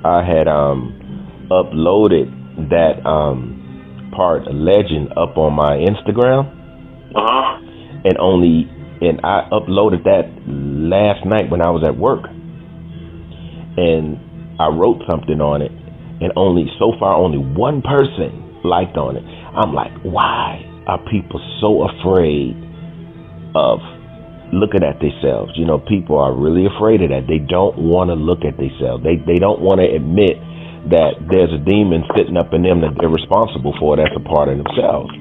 I had uploaded that part Legend up on my Instagram, and I uploaded that last night when I was at work, and I wrote something on it, and only one person liked on it. I'm like, why are people so afraid of looking at themselves? You know, people are really afraid of that. They don't want to look at themselves. They don't want to admit that there's a demon sitting up in them that they're responsible for. That's a part of themselves.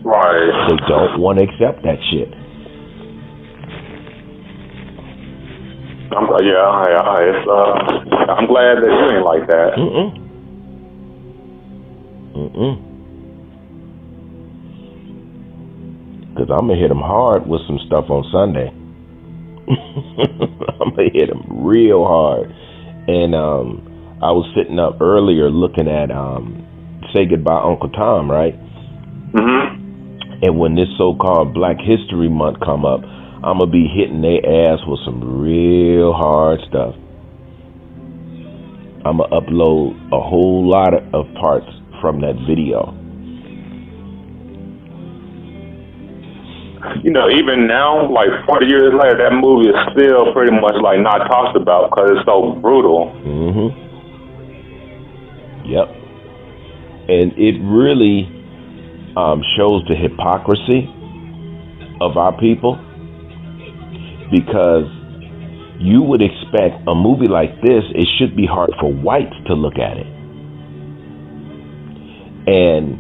Right. They don't want to accept that shit. I'm glad that you ain't like that. Because I'm going to hit them hard with some stuff on Sunday. I'm going to hit them real hard. And I was sitting up earlier looking at Say Goodbye Uncle Tom, right? And when this so-called Black History Month come up, I'm going to be hitting their ass with some real hard stuff. I'm going to upload a whole lot of parts from that video. You know, even now, like 40 years later, that movie is still pretty much like not talked about because it's so brutal. Yep. And it really shows the hypocrisy of our people, because you would expect a movie like this, it should be hard for whites to look at it. And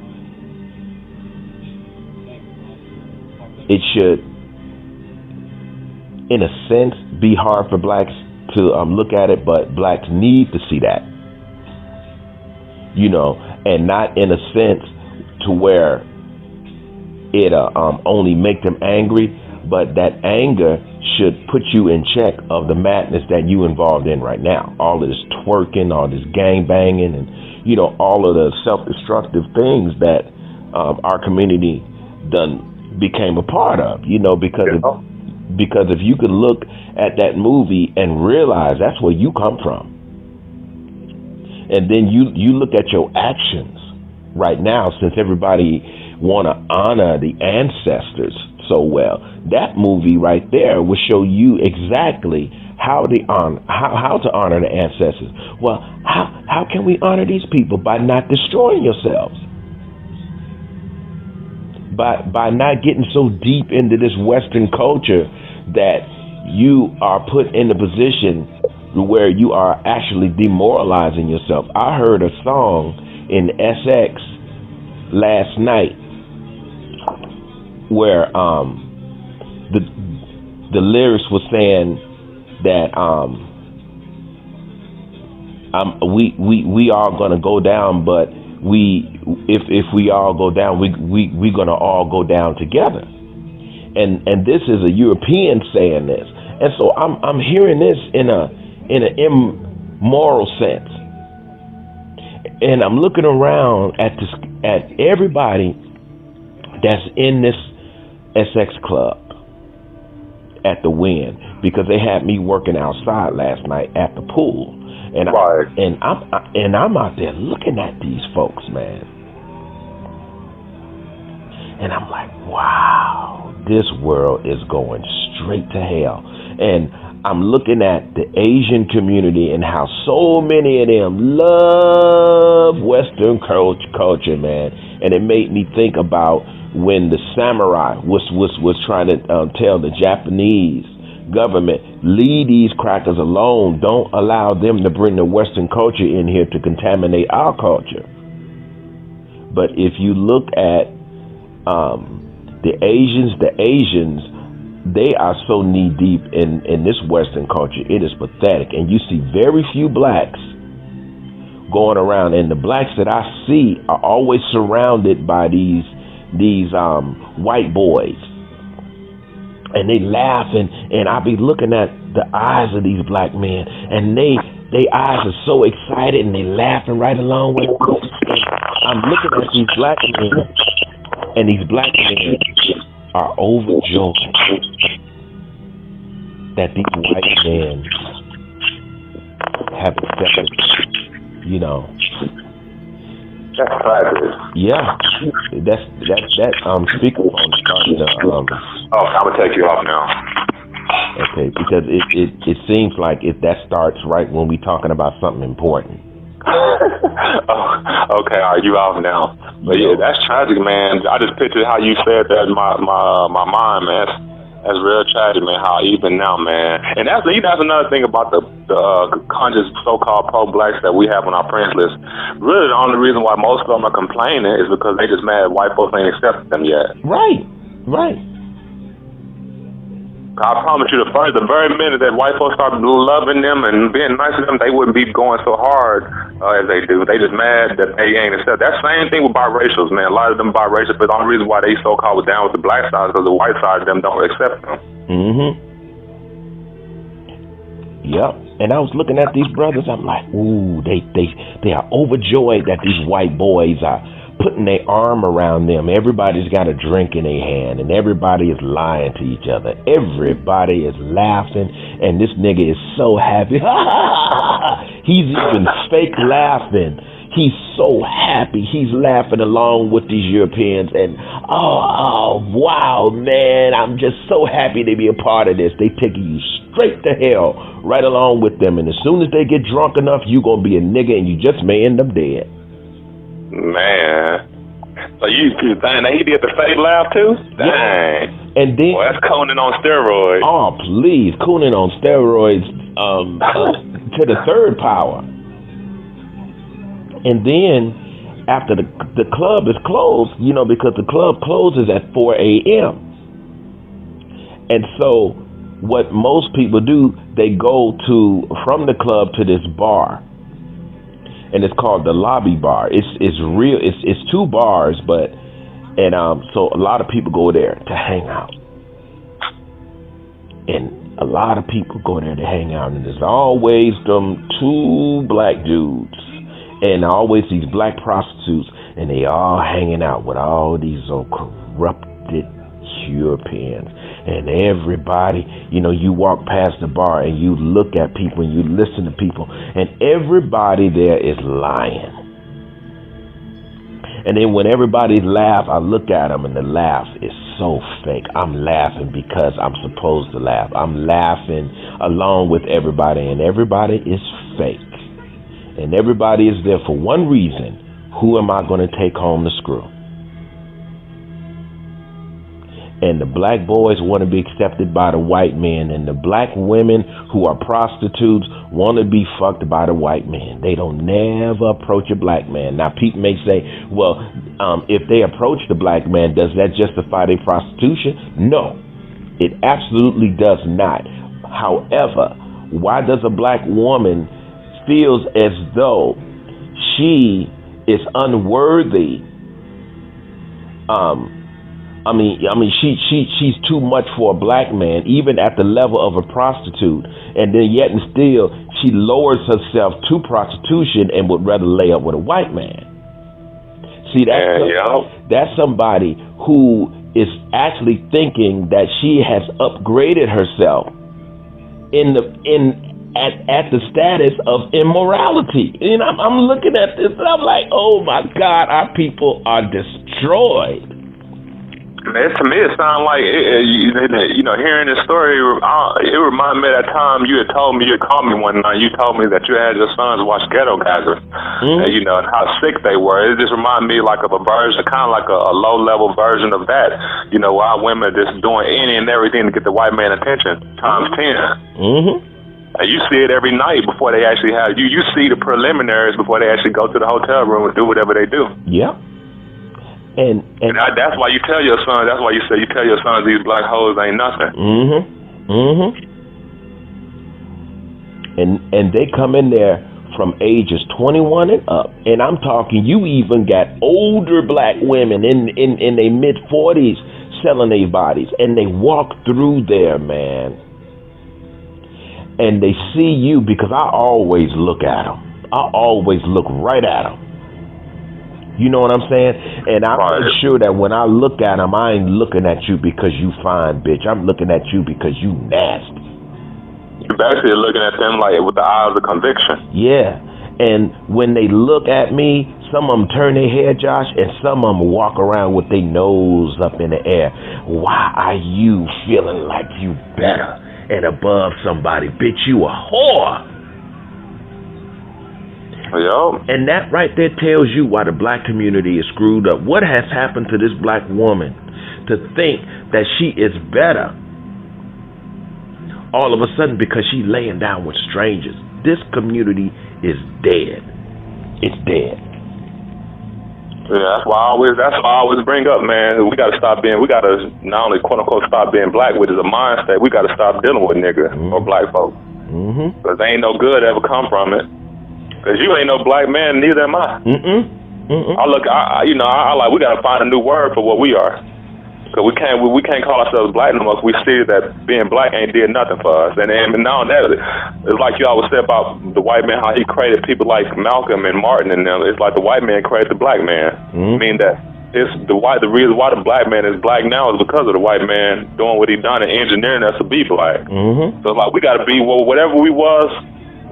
it should, in a sense, be hard for blacks to look at it, but blacks need to see that. You know, and not in a sense to where it only make them angry, but that anger should put you in check of the madness that you involved in right now. All of this twerking, all this gang banging, and, you know, all of the self-destructive things that our community done became a part of, you know, because if you could look at that movie and realize that's where you come from, and then you look at your actions right now, since everybody want to honor the ancestors so well, that movie right there will show you exactly how to honor the ancestors. Well, how can we honor these people? By not destroying yourselves, by not getting so deep into this Western culture that you are put in a position where you are actually demoralizing yourself. I heard a song in SX last night where the lyrics was saying that we are gonna go down, but if we all go down, we gonna all go down together. And this is a European saying this, and so I'm hearing this in an immoral sense, and I'm looking around at everybody that's in this SX club at the Win, because they had me working outside last night at the pool, and I'm out there looking at these folks, man, and I'm like, wow, this world is going straight to hell. And I'm looking at the Asian community and how so many of them love Western culture, man, and it made me think about when the samurai was trying to tell the Japanese government, leave these crackers alone. Don't allow them to bring the Western culture in here to contaminate our culture. But if you look at the Asians, they are so knee deep in this Western culture. It is pathetic. And you see very few blacks going around, and the blacks that I see are always surrounded by these white boys, and they laugh, and I be looking at the eyes of these black men, and they eyes are so excited, and they laughing right along with them. I'm looking at these black men, and these black men are overjoyed that these white men have accepted You know. That's tragic. Yeah. That speakerphone is starting to Oh, I'm gonna take you off now. okay, because it seems like that starts right when we talking about something important. Oh, okay, all right, you off now. But yeah, that's tragic, man. I just pictured how you said that in my mind, man. That's real tragic, man. How even now, man. And that's another thing about the conscious so-called pro-blacks that we have on our friends list. Really, the only reason why most of them are complaining is because they just mad white folks ain't accepted them yet. Right. I promise you, the very minute that white folks start loving them and being nice to them, they wouldn't be going so hard as they do. They just mad that they ain't accepted. That same thing with biracials, man. A lot of them biracials, but the only reason why they so-called down with the black side is because the white side of them don't accept them. Yep. And I was looking at these brothers. I'm like, ooh, they are overjoyed that these white boys are putting their arm around them. Everybody's got a drink in their hand, and everybody is lying to each other. Everybody is laughing, and this nigga is so happy. He's even fake laughing. He's so happy. He's laughing along with these Europeans, and oh wow, man, I'm just so happy to be a part of this. They taking you straight to hell right along with them, and as soon as they get drunk enough, you gonna be a nigga, and you just may end up dead. Man, so you dang, he did the fake laugh too? Dang. Yeah. And then, well, that's Conan on steroids. Oh, please, Conan on steroids to the third power. And then, after the club is closed, you know, because the club closes at 4 a.m. And so, what most people do, they go from the club to this bar. And it's called the Lobby Bar. It's two bars, so a lot of people go there to hang out. And a lot of people go there to hang out, and there's always them two black dudes, and always these black prostitutes, and they all hanging out with all these corrupted Europeans. And everybody, you know, you walk past the bar and you look at people and you listen to people, and everybody there is lying. And then when everybody laugh, I look at them and the laugh is so fake. I'm laughing because I'm supposed to laugh. I'm laughing along with everybody, and everybody is fake. And everybody is there for one reason: who am I going to take home to screw? And the black boys want to be accepted by the white men, and the black women who are prostitutes want to be fucked by the white men. They don't never approach a black man. Now, people may say, well, if they approach the black man, does that justify their prostitution? No, it absolutely does not. However, why does a black woman feel as though she is unworthy? She's too much for a black man, even at the level of a prostitute, and then yet and still she lowers herself to prostitution and would rather lay up with a white man. See, that's somebody who is actually thinking that she has upgraded herself at the status of immorality. And I'm looking at this and I'm like, oh my God, our people are destroyed. Man, to me, it sounds like, hearing this story, it reminded me of that time you had called me one night. You told me that you had your sons watch Ghetto Guys, and how sick they were. It just reminded me like of a version, kind of like a low-level version of that. You know, why women are just doing any and everything to get the white man attention, times 10. You see it every night before they actually have, you see the preliminaries before they actually go to the hotel room and do whatever they do. Yeah. And that's why you tell your son. That's why you tell your sons these black hoes ain't nothing. And they come in there from ages 21 and up, and I'm talking. You even got older black women in their mid 40s selling their bodies, and they walk through there, man, and they see you because I always look at them. I always look right at them. You know what I'm saying? And I'm pretty sure that when I look at them, I ain't looking at you because you fine, bitch. I'm looking at you because you nasty. You're basically looking at them like with the eyes of conviction. Yeah. And when they look at me, some of them turn their head, Josh, and some of them walk around with their nose up in the air. Why are you feeling like you better and above somebody? Bitch, you a whore. Yo. And that right there tells you why the black community is screwed up. What has happened to this black woman to think that she is better all of a sudden because she laying down with strangers? This community is dead. It's dead. Yeah, that's why I always bring up, man. We gotta not only quote unquote stop being black, which is a mindset. We gotta stop dealing with niggas or black folks. Because there ain't no good ever come from it. Because you ain't no black man, neither am I. We gotta find a new word for what we are. Because we can't call ourselves black no more. We see that being black ain't did nothing for us. And now that it's like you always said about the white man, how he created people like Malcolm and Martin and them. It's like the white man created the black man. I mean that it's the reason why the black man is black now is because of the white man doing what he done and engineering us to be black. So like we gotta be whatever we was.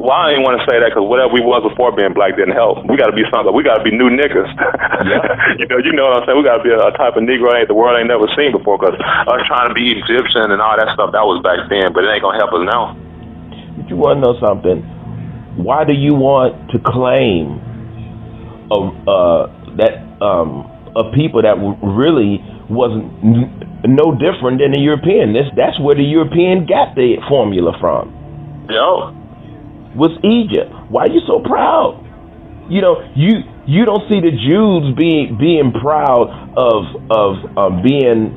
Well, I ain't want to say that because whatever we was before being black didn't help. We got to be something. We got to be new niggas. Yeah. you know what I'm saying? We got to be a type of Negro the world ain't never seen before. Because us trying to be Egyptian and all that stuff, that was back then, but it ain't gonna help us now. But you want to know something? Why do you want to claim a people that really wasn't no different than the European? That's where the European got the formula from. Yo. Was Egypt. Why are you so proud? You know, you don't see the Jews being proud of being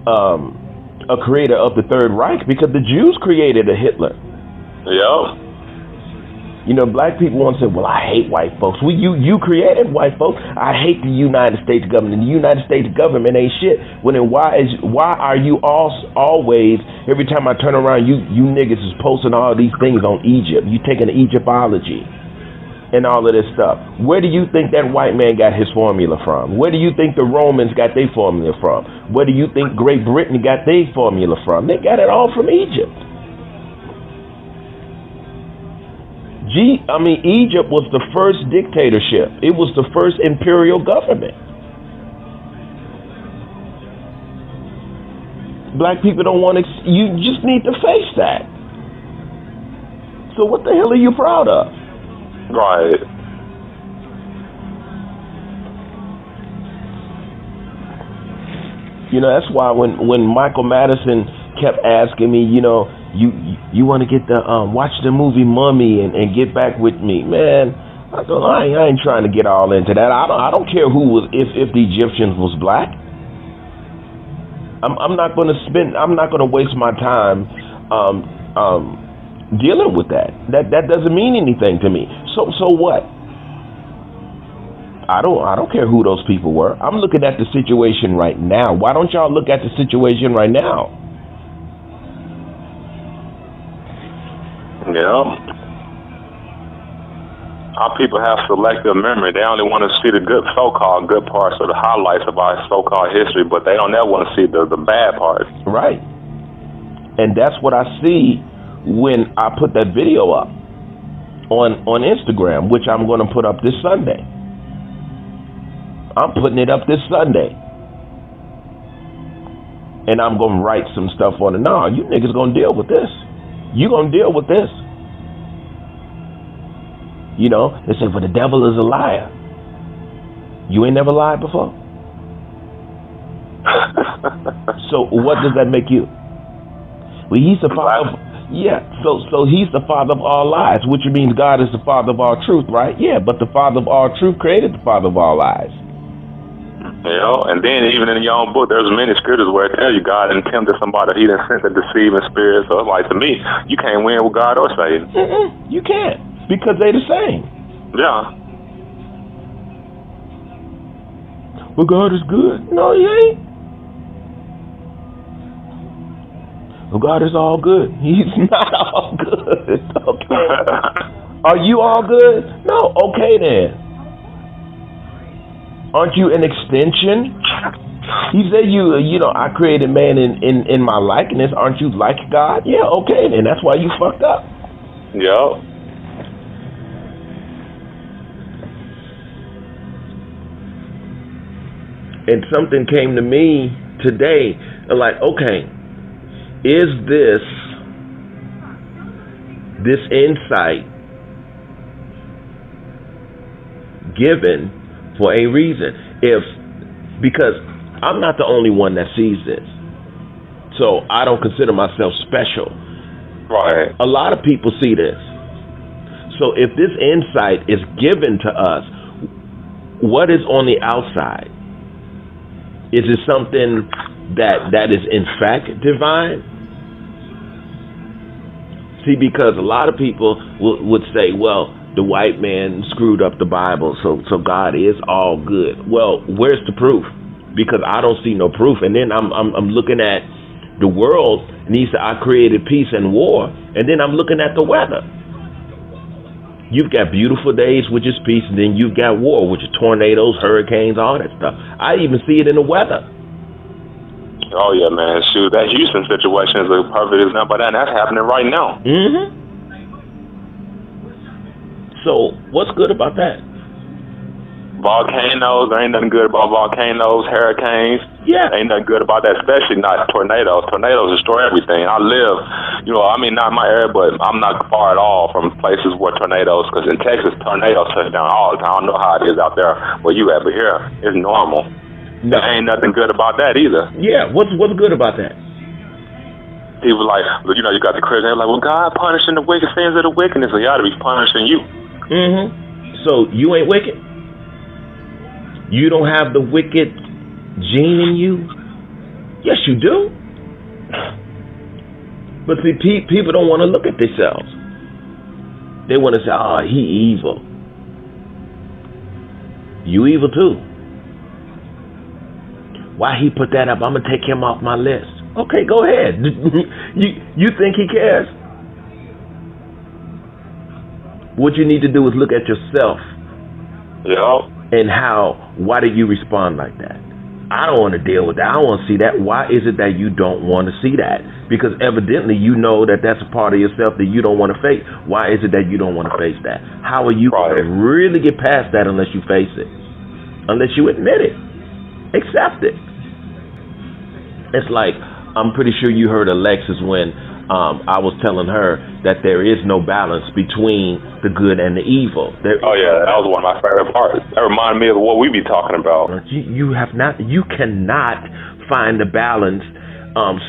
a creator of the Third Reich because the Jews created a Hitler. Yeah. You know, black people want to say, well, I hate white folks. Well, you created white folks. I hate the United States government. The United States government ain't shit. Well, then why are you always, every time I turn around, you niggas is posting all these things on Egypt. You taking Egyptology and all of this stuff. Where do you think that white man got his formula from? Where do you think the Romans got their formula from? Where do you think Great Britain got their formula from? They got it all from Egypt. Egypt was the first dictatorship. It was the first imperial government. Black people don't want to. You just need to face that. So what the hell are you proud of? Right. You know, that's why when Michael Madison kept asking me, you know, you want to get the watch the movie Mummy and get back with me, man. I ain't trying to get all into that. I don't care who was if the Egyptians was black. I'm not going to waste my time dealing with that. That doesn't mean anything to me. So what? I don't care who those people were. I'm looking at the situation right now. Why don't y'all look at the situation right now? Yeah. Our people have selective memory. They only want to see the so-called good parts or the highlights of our so-called history, but they don't ever want to see the bad parts. Right. And that's what I see when I put that video up on Instagram, which I'm going to put up this Sunday. I'm putting it up this Sunday. And I'm going to write some stuff on it. No, you niggas going to deal with this. You going to deal with this. You know, they say, but the devil is a liar. You ain't never lied before. So what does that make you? Well, he's the father of, so he's the father of all lies, which means God is the father of all truth, right? Yeah, but the father of all truth created the father of all lies. You know, and then even in your own book, there's many scriptures where it tells you God intended somebody, he didn't send a deceiving spirit. So it's like, to me, you can't win with God or Satan. You can't, because they're the same. Yeah. Well, God is good. No, he ain't. Well, God is all good. He's not all good. Okay. Are you all good? No. Okay, then. Aren't you an extension? He said, you know, I created man in my likeness. Aren't you like God? Yeah, okay, then. That's why you fucked up. Yep. And something came to me today, like, okay, is this insight given for a reason? Because I'm not the only one that sees this, so I don't consider myself special. Right. A lot of people see this. So if this insight is given to us, what is on the outside? Is it something that is in fact divine? See, because a lot of people would say, well, the white man screwed up the Bible, so God is all good. Well, where's the proof? Because I don't see no proof. And then I'm looking at the world, and he said, I created peace and war. And then I'm looking at the weather. You've got beautiful days, which is peace, and then you've got war, which is tornadoes, hurricanes, all that stuff. I even see it in the weather. Oh, yeah, man. Shoot, that Houston situation is a perfect example of that, and that's happening right now. So, what's good about that? Volcanoes, there ain't nothing good about volcanoes, hurricanes. Yeah. Ain't nothing good about that, especially not tornadoes. Tornadoes destroy everything. I live, not in my area, but I'm not far at all from places where tornadoes, because in Texas, tornadoes touch down all the time. I don't know how it is out there where you at, but here, it's normal. No. There ain't nothing good about that either. Yeah, what's good about that? People like, you got the Christians, they're like, well, God punishing the wicked sins of the wickedness, so he ought to be punishing you. So, you ain't wicked? You don't have the wicked gene in you? Yes, you do. But see, people don't want to look at themselves. They want to say, oh, he evil. You evil too. Why he put that up? I'm going to take him off my list. Okay, go ahead. You think he cares? What you need to do is look at yourself. Yeah. And why did you respond like that? I don't want to deal with that. I don't want to see that. Why is it that you don't want to see that? Because evidently you know that that's a part of yourself that you don't want to face. Why is it that you don't want to face that? How are you going to really get past that unless you face it? Unless you admit it. Accept it. It's like, I'm pretty sure you heard Alexis when I was telling her that there is no balance between the good and the evil. Oh yeah, that was one of my favorite parts. That reminded me of what we be talking about. You cannot find the balance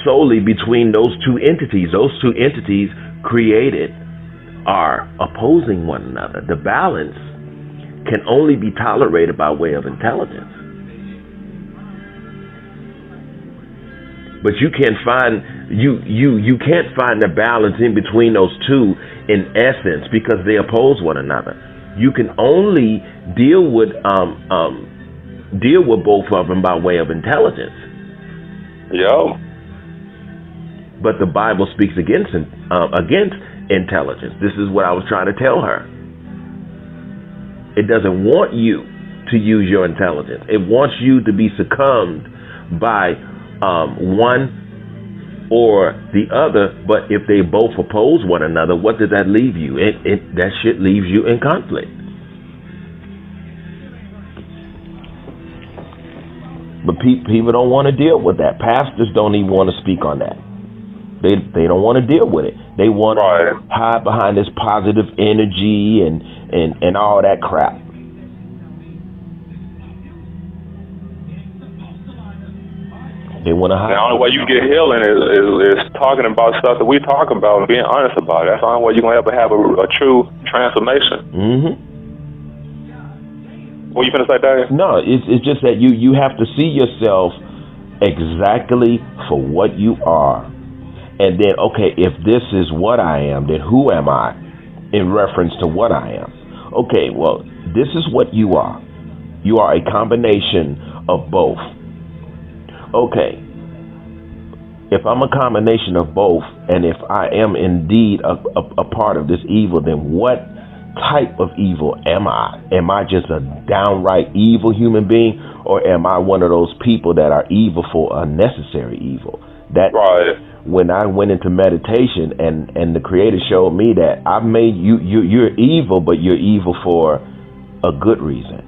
solely between those two entities. Those two entities created are opposing one another. The balance can only be tolerated by way of intelligence. But you can't find the balance in between those two in essence, because they oppose one another. You can only deal with both of them by way of intelligence. Yo. But the Bible speaks against intelligence. This is what I was trying to tell her. It doesn't want you to use your intelligence. It wants you to be succumbed by one or the other. But if they both oppose one another, what does that leave you? That shit leaves you in conflict. But people don't want to deal with that. Pastors don't even want to speak on that. They don't want to deal with it. They want to hide behind this positive energy and all that crap. They want to hide. The only way you get healing is talking about stuff that we talk about and being honest about it. That's the only way you're going to ever have a true transformation. What you finna say, Dave? No, it's just that you have to see yourself exactly for what you are. And then, okay, if this is what I am, then who am I in reference to what I am? Okay, well, this is what you are. You are a combination of both. Okay, if I'm a combination of both, and if I am indeed a part of this evil, then what type of evil am I? Am I just a downright evil human being, or am I one of those people that are evil for unnecessary evil? That when I went into meditation and the Creator showed me that I've made you're evil, but you're evil for a good reason.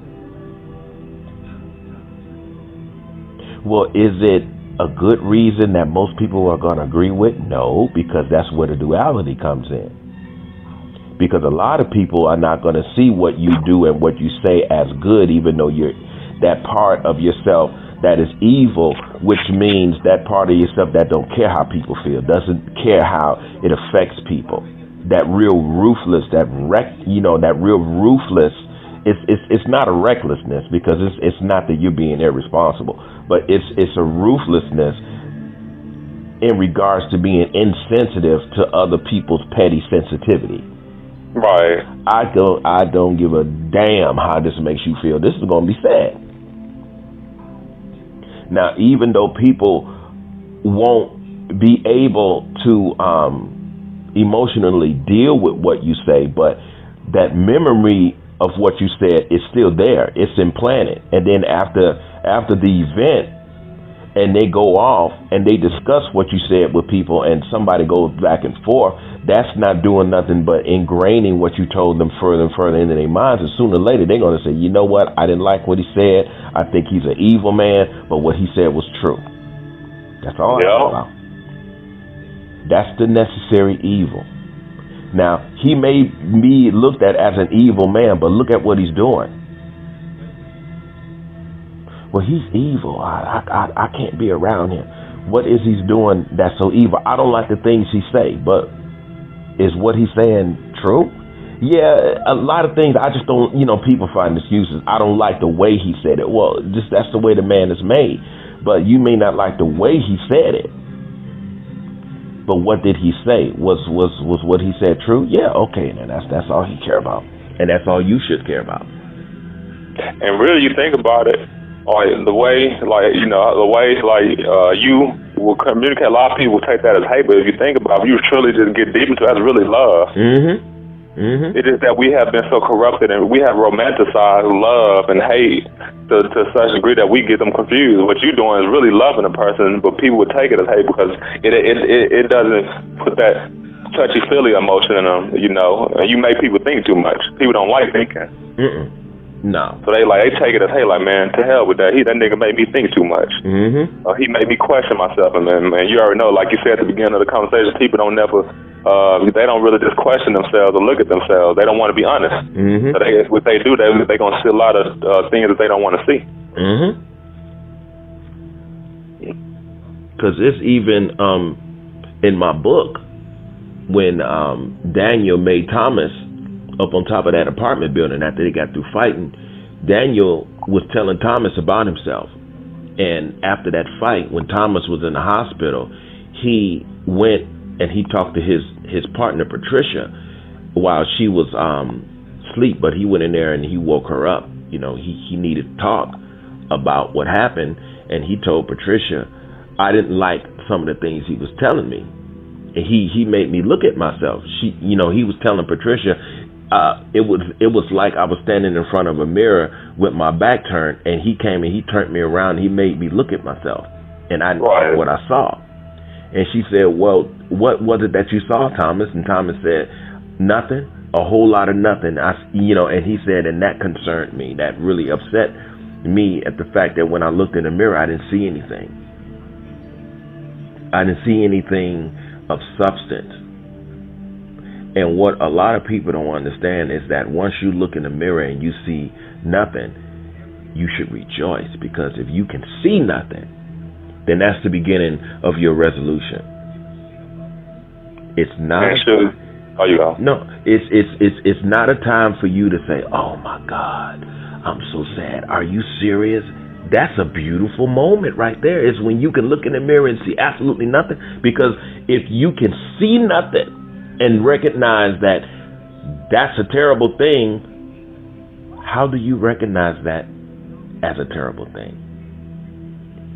Well, is it a good reason that most people are going to agree with? No, because that's where the duality comes in. Because a lot of people are not going to see what you do and what you say as good, even though you're that part of yourself that is evil, which means that part of yourself that don't care how people feel, doesn't care how it affects people. That real ruthless, that real ruthless. It's not a recklessness, because it's not that you're being irresponsible, but it's a ruthlessness in regards to being insensitive to other people's petty sensitivity. Right. I don't give a damn how this makes you feel. This is going to be sad. Now, even though people won't be able to emotionally deal with what you say, but that memory of what you said is still there. It's implanted. And then after the event, and they go off and they discuss what you said with people, and somebody goes back and forth, that's not doing nothing but ingraining what you told them further and further into their minds. And sooner or later, they're going to say, you know what? I didn't like what he said. I think he's an evil man, but what he said was true. That's all I know about. That's the necessary evil. Now, he may be looked at as an evil man, but look at what he's doing. Well, he's evil. I can't be around him. What is he doing that's so evil? I don't like the things he say, but is what he's saying true? Yeah, a lot of things I just don't, people find excuses. I don't like the way he said it. Well, that's the way the man is made. But you may not like the way he said it. But what did he say? Was what he said true? Yeah, okay, then that's all he cared about. And that's all you should care about. And really, you think about it, the way you will communicate. A lot of people take that as hate, but if you think about it, you truly just get deep into it, that's really love. It is that we have been so corrupted, and we have romanticized love and hate to such a degree that we get them confused. What you're doing is really loving a person, but people would take it as hate because it doesn't put that touchy-feely emotion in them, and you make people think too much. People don't like thinking. No. So they take it as, hey, man, to hell with that. That nigga made me think too much. He made me question myself. And man, you already know, like you said at the beginning of the conversation, people don't they don't really just question themselves or look at themselves. They don't want to be honest. So what they do, they're going to see a lot of things that they don't want to see. Because it's even in my book, when Daniel made Thomas up on top of that apartment building after they got through fighting, Daniel was telling Thomas about himself. And after that fight, when Thomas was in the hospital, he went and he talked to his partner Patricia while she was asleep, but he went in there and he woke her up. He needed to talk about what happened, and he told Patricia, I didn't like some of the things he was telling me. And he made me look at myself. He was telling Patricia, it was like I was standing in front of a mirror with my back turned, and he came and he turned me around. And he made me look at myself, and I knew what I saw. And she said, well, what was it that you saw, Thomas? And Thomas said, nothing, a whole lot of nothing. And he said, and that concerned me. That really upset me at the fact that when I looked in the mirror, I didn't see anything. I didn't see anything of substance. And what a lot of people don't understand is that once you look in the mirror and you see nothing, you should rejoice, because if you can see nothing, then that's the beginning of your resolution. It's not. Oh, you go. No, it's not a time for you to say, "Oh my God, I'm so sad." Are you serious? That's a beautiful moment right there. Is when you can look in the mirror and see absolutely nothing. Because if you can see nothing and recognize that that's a terrible thing, how do you recognize that as a terrible thing?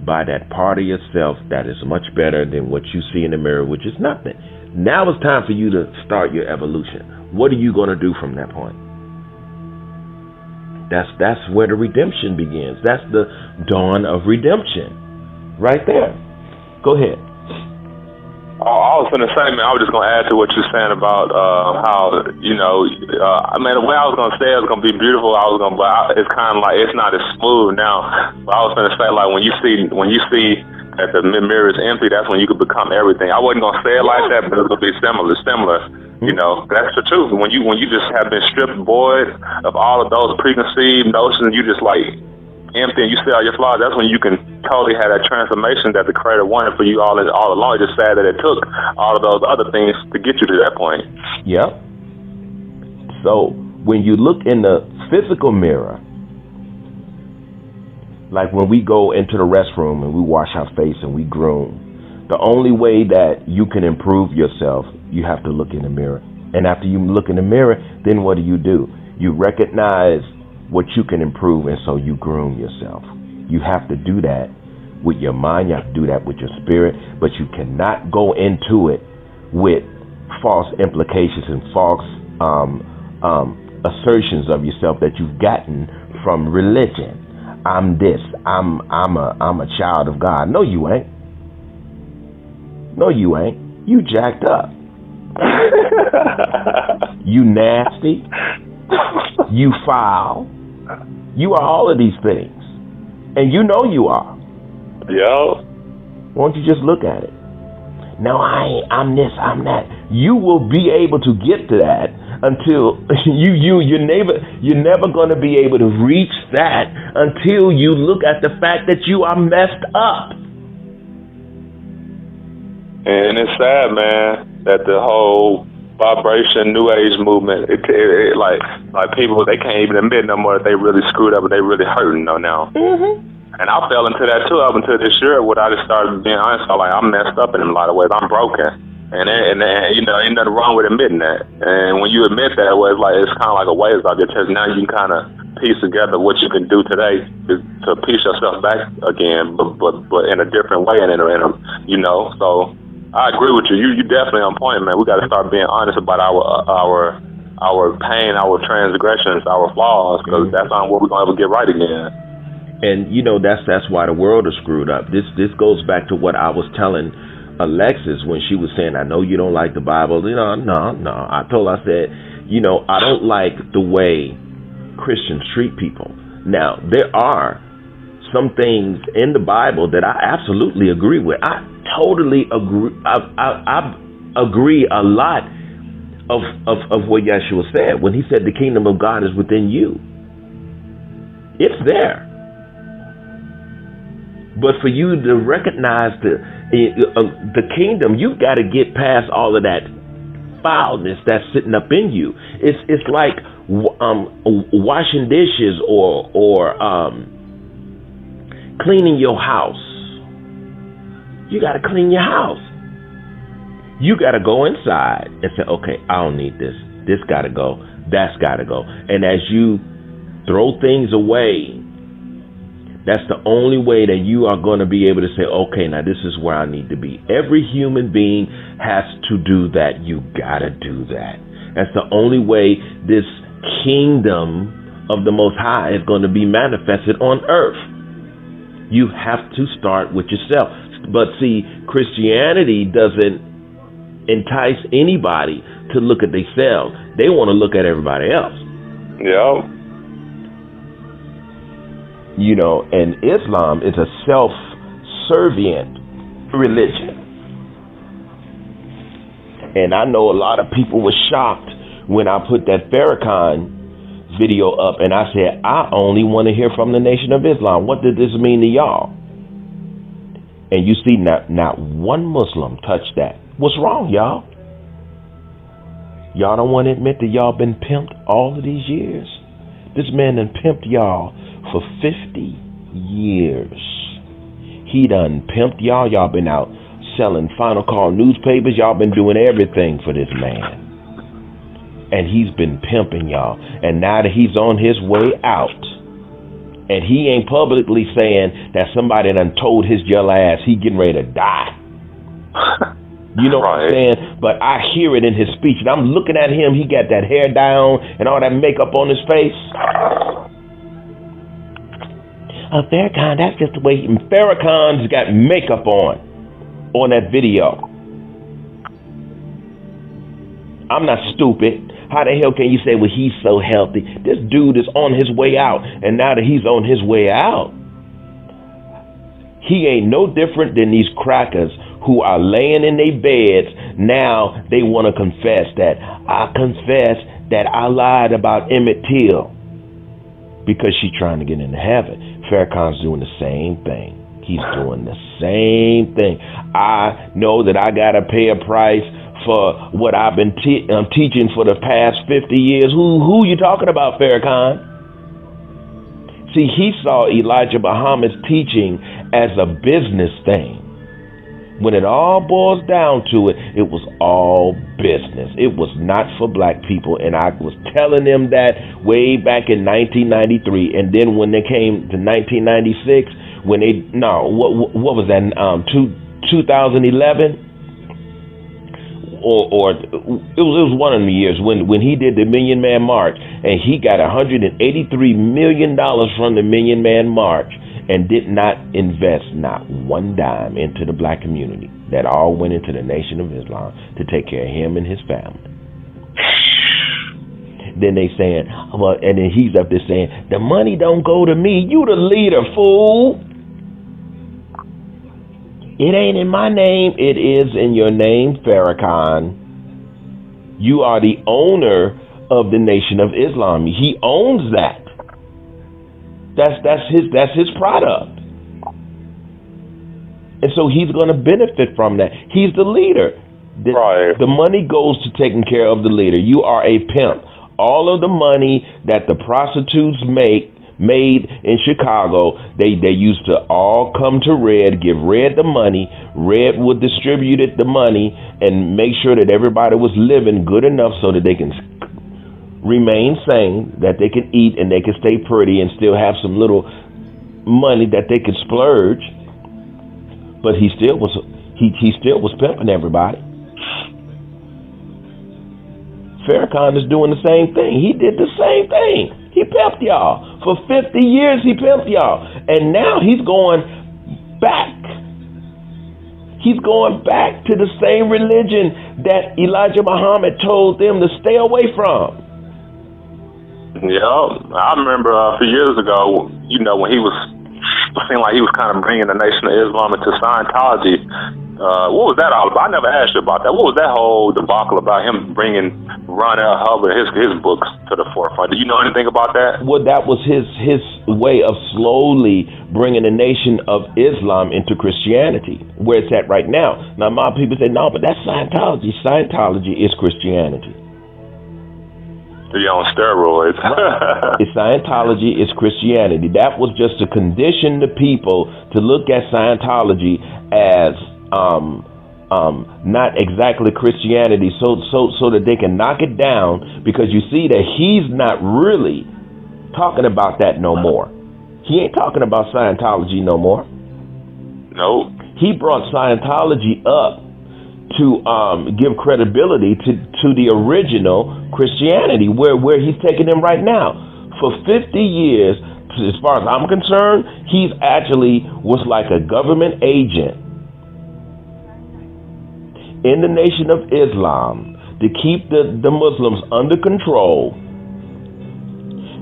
By that part of yourself that is much better than what you see in the mirror, which is nothing. Now it's time for you to start your evolution. What are you going to do from that point? That's where the redemption begins. That's the dawn of redemption right there. Go ahead. I was gonna say, man, I was just gonna add to what you're saying about how I mean, the way I was gonna say it was gonna be beautiful. It's kind of like it's not as smooth now. But I was gonna say, like, when you see that the mirror is empty, that's when you could become everything. I wasn't gonna say it like that, but it would be similar. You know, that's the truth. When you just have been stripped void of all of those preconceived notions, you just like empty and you see all your flaws, that's when you can totally have that transformation that the Creator wanted for you all along. It's just sad that it took all of those other things to get you to that point. Yep. So when you look in the physical mirror, like when we go into the restroom and we wash our face and we groom, the only way that you can improve yourself, you have to look in the mirror. And after you look in the mirror, then what do? You recognize what you can improve, and so you groom yourself. You have to do that with your mind, you have to do that with your spirit, but you cannot go into it with false implications and false assertions of yourself that you've gotten from religion. I'm this, I'm a child of God. No, you ain't. No, you ain't. You jacked up. You nasty. You foul. You are all of these things. And you know you are. Yo. Won't you just look at it? No, I'm this, I'm that. You will be able to get to that until you're never going to be able to reach that until you look at the fact that you are messed up. And it's sad, man, that the whole vibration New Age movement, it like people, they can't even admit no more that they really screwed up and they really hurting now. Mm-hmm. And I fell into that too up until this year, when I just started being honest. I'm like, I'm messed up in a lot of ways. I'm broken. And you know, ain't nothing wrong with admitting that. And when you admit that, well, it's kind of like a ways out there, because now you can kind of piece together what you can do today to piece yourself back again, but in a different way and in a you know. So I agree with you. You definitely on point, man. We got to start being honest about our pain, our transgressions, our flaws, because that's not what we're gonna ever get right again. And you know, that's why the world is screwed up. This goes back to what I was telling Alexis when she was saying, I know you don't like the Bible. You know, no. I told her, I said, you know, I don't like the way Christians treat people. Now, there are some things in the Bible that I absolutely agree with. I totally agree. I agree a lot of what Yeshua said when he said the kingdom of God is within you. It's there. But for you to recognize the kingdom, you've got to get past all of that foulness that's sitting up in you. It's like washing dishes or cleaning your house. You got to clean your house. You got to go inside and say, okay, I don't need this. This got to go. That's got to go. And as you throw things away, that's the only way that you are going to be able to say, okay, now this is where I need to be. Every human being has to do that. You got to do that. That's the only way this kingdom of the Most High is going to be manifested on earth. You have to start with yourself. But see, Christianity doesn't entice anybody to look at themselves. They want to look at everybody else. Yeah. You know, and Islam is a self-servient religion. And I know a lot of people were shocked when I put that Farrakhan video up and I said, I only want to hear from the Nation of Islam. What did this mean to y'all? And you see, not one Muslim touched that. What's wrong, y'all? Y'all don't want to admit that y'all been pimped all of these years? This man done pimped y'all for 50 years. He done pimped y'all. Y'all been out selling Final Call newspapers. Y'all been doing everything for this man. And he's been pimping y'all. And now that he's on his way out, and he ain't publicly saying that somebody done told his yellow ass he getting ready to die. You know what I'm saying? But I hear it in his speech. And I'm looking at him. He got that hair down and all that makeup on his face. Farrakhan, that's just the way Farrakhan's got makeup on that video. I'm not stupid. How the hell can you say, well, he's so healthy? This dude is on his way out. And now that he's on his way out, he ain't no different than these crackers who are laying in their beds. Now they want to confess that I confess that I lied about Emmett Till because she's trying to get into heaven. Farrakhan's doing the same thing. He's doing the same thing. I know that I got to pay a price for what I've been teaching for the past 50 years. Who you talking about, Farrakhan? See, he saw Elijah Muhammad's teaching as a business thing. When it all boils down to it, it was all business. It was not for black people. And I was telling them that way back in 1993. And then when they came to 1996, when they, no, what was that, 2011? Or it was one of the years when he did the Million Man March, and he got $183 million from the Million Man March and did not invest not one dime into the black community. That all went into the Nation of Islam to take care of him and his family. Then they saying, well, and then he's up there saying, the money don't go to me. You the leader, fool. It ain't in my name. It is in your name, Farrakhan. You are the owner of the Nation of Islam. He owns that. That's his product. And so he's going to benefit from that. He's the leader. The money goes to taking care of the leader. You are a pimp. All of the money that the prostitutes made in Chicago, they used to all come to Red, give Red the money. Red would distribute the money and make sure that everybody was living good enough so that they can remain sane, that they can eat and they can stay pretty and still have some little money that they could splurge. But he still was pimping everybody. Farrakhan is doing the same thing. He did the same thing. He pimped y'all. For 50 years he pimped y'all. And now he's going back. He's going back to the same religion that Elijah Muhammad told them to stay away from. Yeah, I remember a few years ago, when it seemed like he was kind of bringing the Nation of Islam into Scientology. What was that all about? I never asked you about that. What was that whole debacle about him bringing Ron L. Hubbard, his books to the forefront? Do you know anything about that? Well, that was his way of slowly bringing the Nation of Islam into Christianity, where it's at right now. Now, a lot of people say, no, but that's Scientology. Scientology is Christianity. You're on steroids. Scientology is Christianity. That was just to condition the people to look at Scientology as not exactly Christianity, so that they can knock it down, because you see that he's not really talking about that no more. He ain't talking about Scientology no more. No. He brought Scientology up to give credibility to the original Christianity, where he's taking them right now. For 50 years, as far as I'm concerned, he's actually was like a government agent in the Nation of Islam to keep the Muslims under control,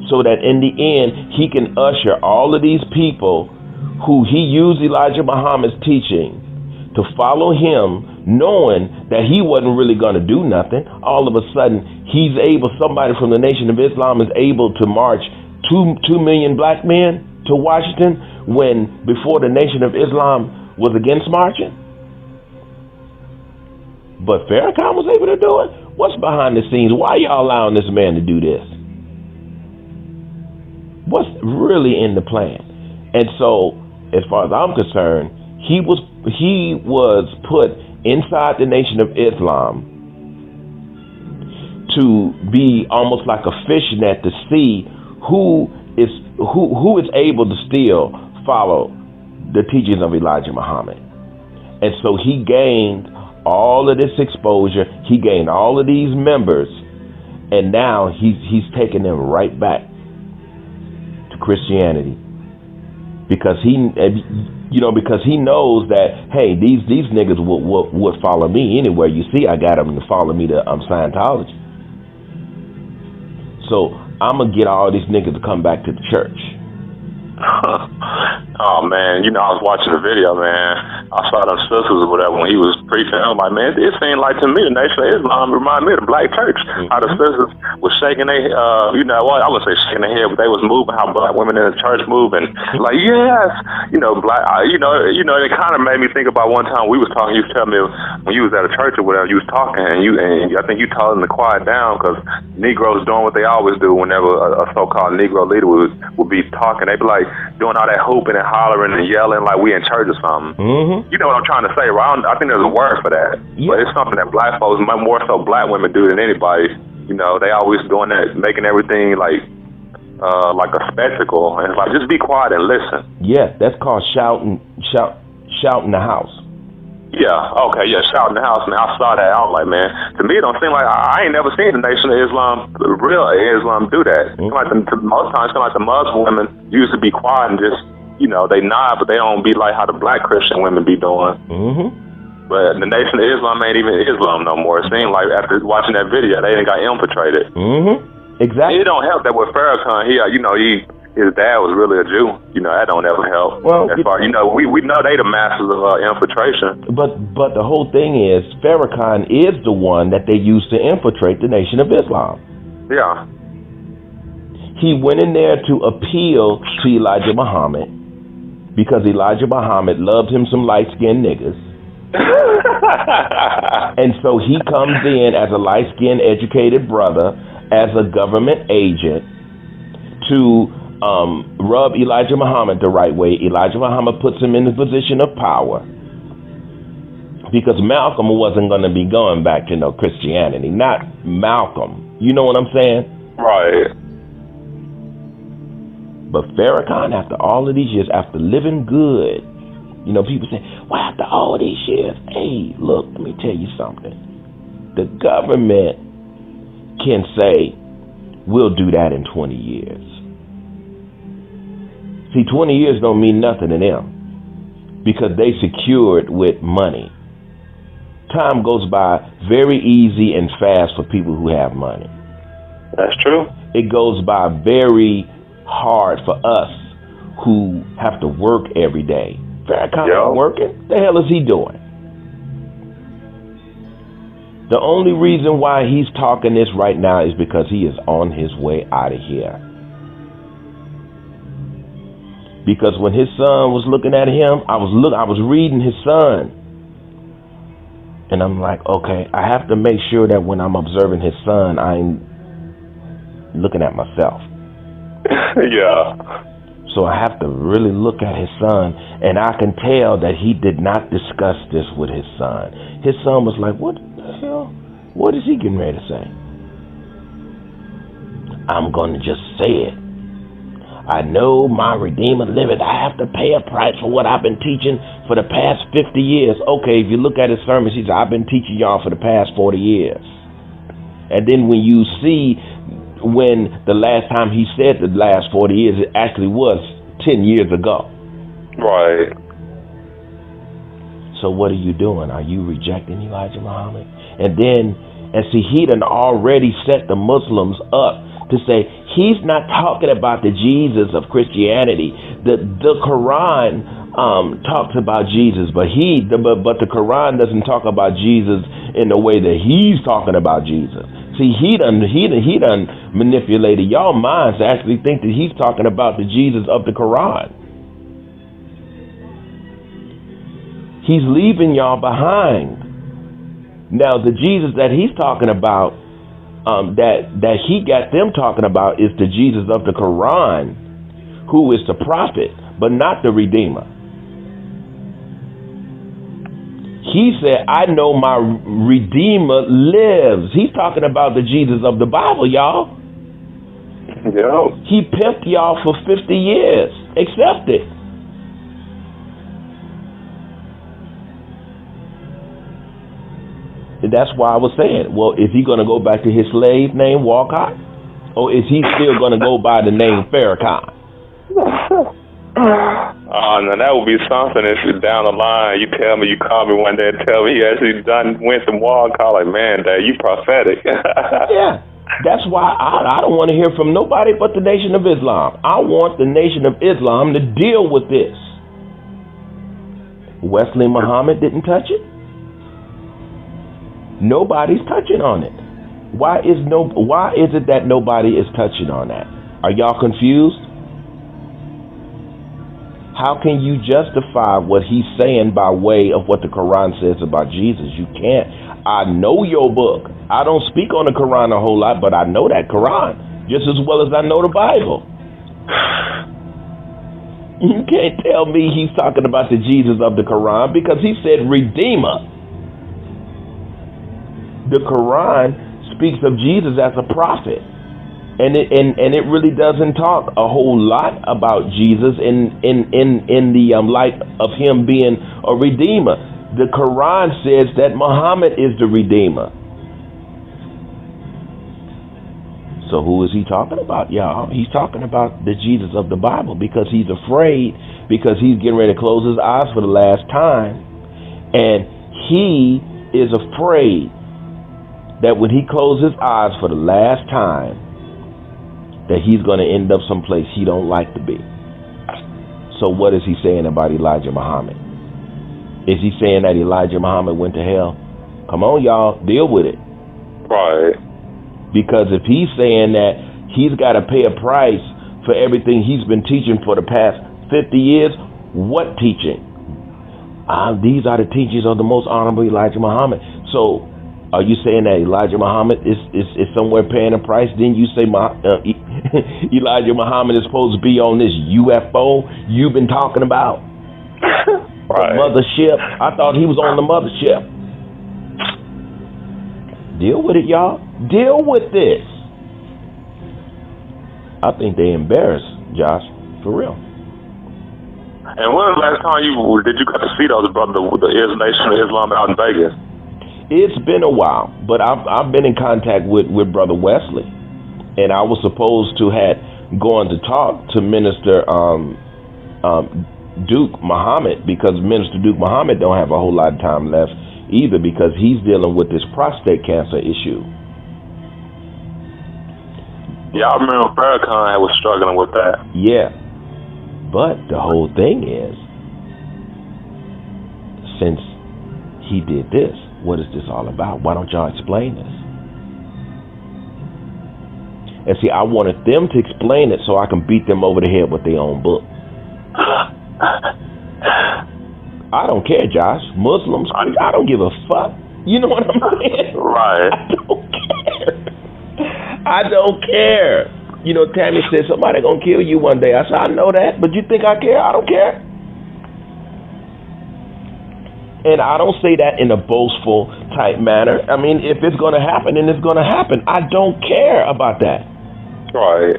so that in the end he can usher all of these people who he used Elijah Muhammad's teaching to follow him, knowing that he wasn't really going to do nothing. All of a sudden, somebody from the Nation of Islam is able to march 2 million black men to Washington, when before the Nation of Islam was against marching. But Farrakhan was able to do it. What's behind the scenes? Why are y'all allowing this man to do this? What's really in the plan? And so, as far as I'm concerned, he was put inside the Nation of Islam to be almost like a fishnet to see who is able to still follow the teachings of Elijah Muhammad. And so he gained all of this exposure. He gained all of these members, and now he's taking them right back to Christianity, because You know, because he knows that, hey, these niggas would follow me anywhere. You see, I got them to follow me to Scientology. So I'm going to get all these niggas to come back to the church. Oh man, I was watching the video, man. I saw them sisters or whatever when he was preaching. I'm like, man, it seemed like to me the Nation of Islam reminded me of the black church. How the sisters was shaking their, I wouldn't say shaking their head, but they was moving how black women in the church moving. Like, yes, black. It kind of made me think about one time we was talking. You was telling me when you was at a church or whatever, you was talking, and I think you told them to quiet down because Negroes doing what they always do whenever a so-called Negro leader would be talking. They'd be like doing all that hooping and hollering and yelling like we in church or something. Mm-hmm. You know what I'm trying to say, right? I think there's a word for that. Yeah. But it's something that black folks, more so black women, do than anybody. They always doing that, making everything like a spectacle. And it's like, just be quiet and listen. Yeah, that's called shouting the house. Yeah, okay, yeah, shouting the house, man. I saw that. I was like, man, to me, it don't seem like, I ain't never seen the Nation of Islam, real Islam, do that. Mm-hmm. Most times, like the Muslim women used to be quiet and just, they nod, but they don't be like how the black Christian women be doing. Mm-hmm. But the Nation of Islam ain't even Islam no more. It seemed like after watching that video, they got infiltrated. Mm-hmm. Exactly. It don't help that with Farrakhan, his dad was really a Jew. That don't ever help. Well, as far, we know they the masters of infiltration. But the whole thing is, Farrakhan is the one that they used to infiltrate the Nation of Islam. Yeah. He went in there to appeal to Elijah Muhammad because Elijah Muhammad loved him some light-skinned niggas. And so he comes in as a light-skinned, educated brother, as a government agent to rub Elijah Muhammad the right way. Elijah Muhammad puts him in the position of power because Malcolm wasn't going to be going back to Christianity. Not Malcolm. You know what I'm saying? Right. But Farrakhan, after all of these years, after living good, people say, well, after all these years, hey, look, let me tell you something. The government can say, we'll do that in 20 years. See, 20 years don't mean nothing to them because they secured with money. Time goes by very easy and fast for people who have money. That's true. It goes by very hard for us who have to work every day. Farrakhan ain't working. The hell is he doing? The only reason why he's talking this right now is because he is on his way out of here. Because when his son was looking at him, I was reading his son. And I'm like, okay, I have to make sure that when I'm observing his son, I'm looking at myself. Yeah. So I have to really look at his son, and I can tell that he did not discuss this with his son. His son was like, what the hell? What is he getting ready to say? I'm going to just say it. I know my Redeemer liveth. I have to pay a price for what I've been teaching for the past 50 years. Okay, if you look at his sermons, he said, I've been teaching y'all for the past 40 years. And then when you see when the last time he said the last 40 years, it actually was 10 years ago. Right. So what are you doing? Are you rejecting Elijah Muhammad? And see, he done already set the Muslims up to say he's not talking about the Jesus of Christianity. The Quran talks about Jesus, but the Quran doesn't talk about Jesus in the way that he's talking about Jesus. See, he done manipulated y'all minds to actually think that he's talking about the Jesus of the Quran. He's leaving y'all behind. Now, the Jesus that he's talking about, that he got them talking about, is the Jesus of the Quran, who is the prophet, but not the Redeemer. He said, I know my Redeemer lives. He's talking about the Jesus of the Bible, y'all. Yeah. He pimped y'all for 50 years. Accept it. And that's why I was saying, well, is he going to go back to his slave name, Walcott? Or is he still going to go by the name Farrakhan? Now that would be something if down the line you tell me, you call me one day and tell me you actually went to wall call, like, man, Dad, you prophetic. Yeah. That's why I don't want to hear from nobody but the Nation of Islam. I want the Nation of Islam to deal with this. Wesley Muhammad didn't touch it. Nobody's touching on it. Why is it that nobody is touching on that? Are y'all confused? How can you justify what he's saying by way of what the Quran says about Jesus? You can't. I know your book. I don't speak on the Quran a whole lot, but I know that Quran just as well as I know the Bible. You can't tell me he's talking about the Jesus of the Quran because he said Redeemer. The Quran speaks of Jesus as a prophet. And it really doesn't talk a whole lot about Jesus in the light of him being a redeemer. The Quran says that Muhammad is the redeemer. So who is he talking about, y'all? He's talking about the Jesus of the Bible because he's afraid, because he's getting ready to close his eyes for the last time. And he is afraid that when he closes his eyes for the last time, that he's going to end up someplace he don't like to be. So what is he saying about Elijah Muhammad? Is he saying that Elijah Muhammad went to hell? Come on, y'all, deal with it. Right. Because if he's saying that he's got to pay a price for everything he's been teaching for the past 50 years, what teaching? These are the teachings of the most honorable Elijah Muhammad. So are you saying that Elijah Muhammad is somewhere paying a price? Then you say Elijah Muhammad is supposed to be on this UFO you've been talking about? Right. The mothership. I thought he was on the mothership. Deal with it, y'all. Deal with this. I think they embarrassed Josh, for real. And when was the last time did you got to see those brothers, the Nation of Islam out in Vegas? It's been a while, but I've been in contact with Brother Wesley, and I was supposed to have gone to talk to Minister Duke Muhammad, because Minister Duke Muhammad don't have a whole lot of time left either, because he's dealing with this prostate cancer issue. Yeah, I remember Farrakhan was struggling with that. Yeah, but the whole thing is, since he did this, what is this all about? Why don't y'all explain this? And see, I wanted them to explain it so I can beat them over the head with their own book. I don't care, Josh. Muslims, I don't give a fuck. You know what I'm saying? Right. I don't care. You know, Tammy said somebody gonna kill you one day. I said, I know that, but you think I care? I don't care. And I don't say that in a boastful type manner. I mean, if it's gonna happen, then it's gonna happen. I don't care about that. Right.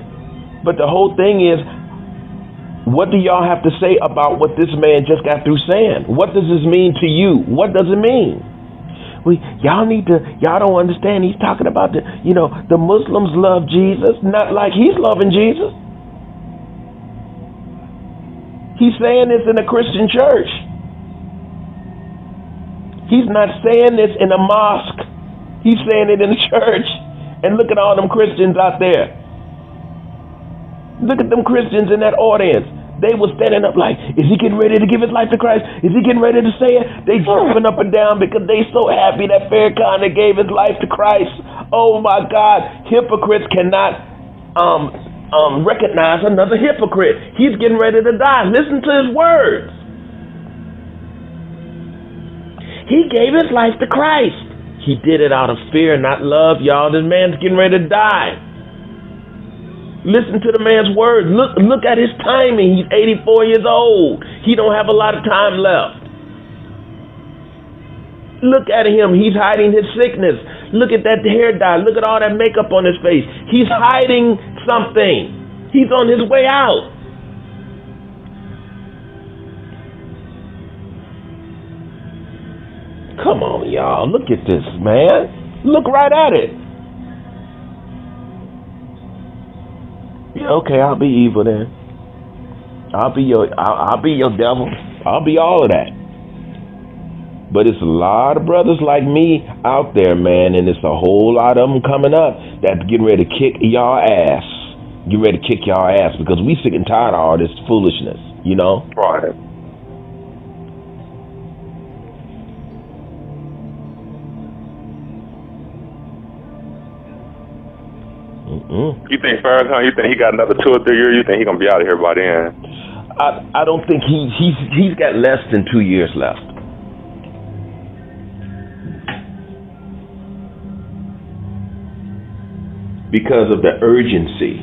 But the whole thing is, what do y'all have to say about what this man just got through saying? What does this mean to you? What does it mean? Y'all don't understand. He's talking about the Muslims love Jesus, not like he's loving Jesus. He's saying this in a Christian church. He's not saying this in a mosque. He's saying it in a church. And look at all them Christians out there. Look at them Christians in that audience. They were standing up like, is he getting ready to give his life to Christ? Is he getting ready to say it? They jumping up and down because they so happy that Farrakhan gave his life to Christ. Oh my God, hypocrites cannot recognize another hypocrite. He's getting ready to die. Listen to his words. He gave his life to Christ. He did it out of fear, not love, y'all. This man's getting ready to die. Listen to the man's words. Look at his timing. He's 84 years old. He don't have a lot of time left. Look at him. He's hiding his sickness. Look at that hair dye. Look at all that makeup on his face. He's hiding something. He's on his way out. Come on, y'all. Look at this, man. Look right at it. Yeah, okay, I'll be evil then. I'll be your devil. I'll be all of that. But it's a lot of brothers like me out there, man, and it's a whole lot of them coming up that's getting ready to kick y'all ass. Get ready to kick y'all ass because we sick and tired of all this foolishness, you know? Right. You think Farrakhan? You think he got another 2 or 3 years? You think he gonna be out of here by then? I don't think he's got less than 2 years left. Because of the urgency.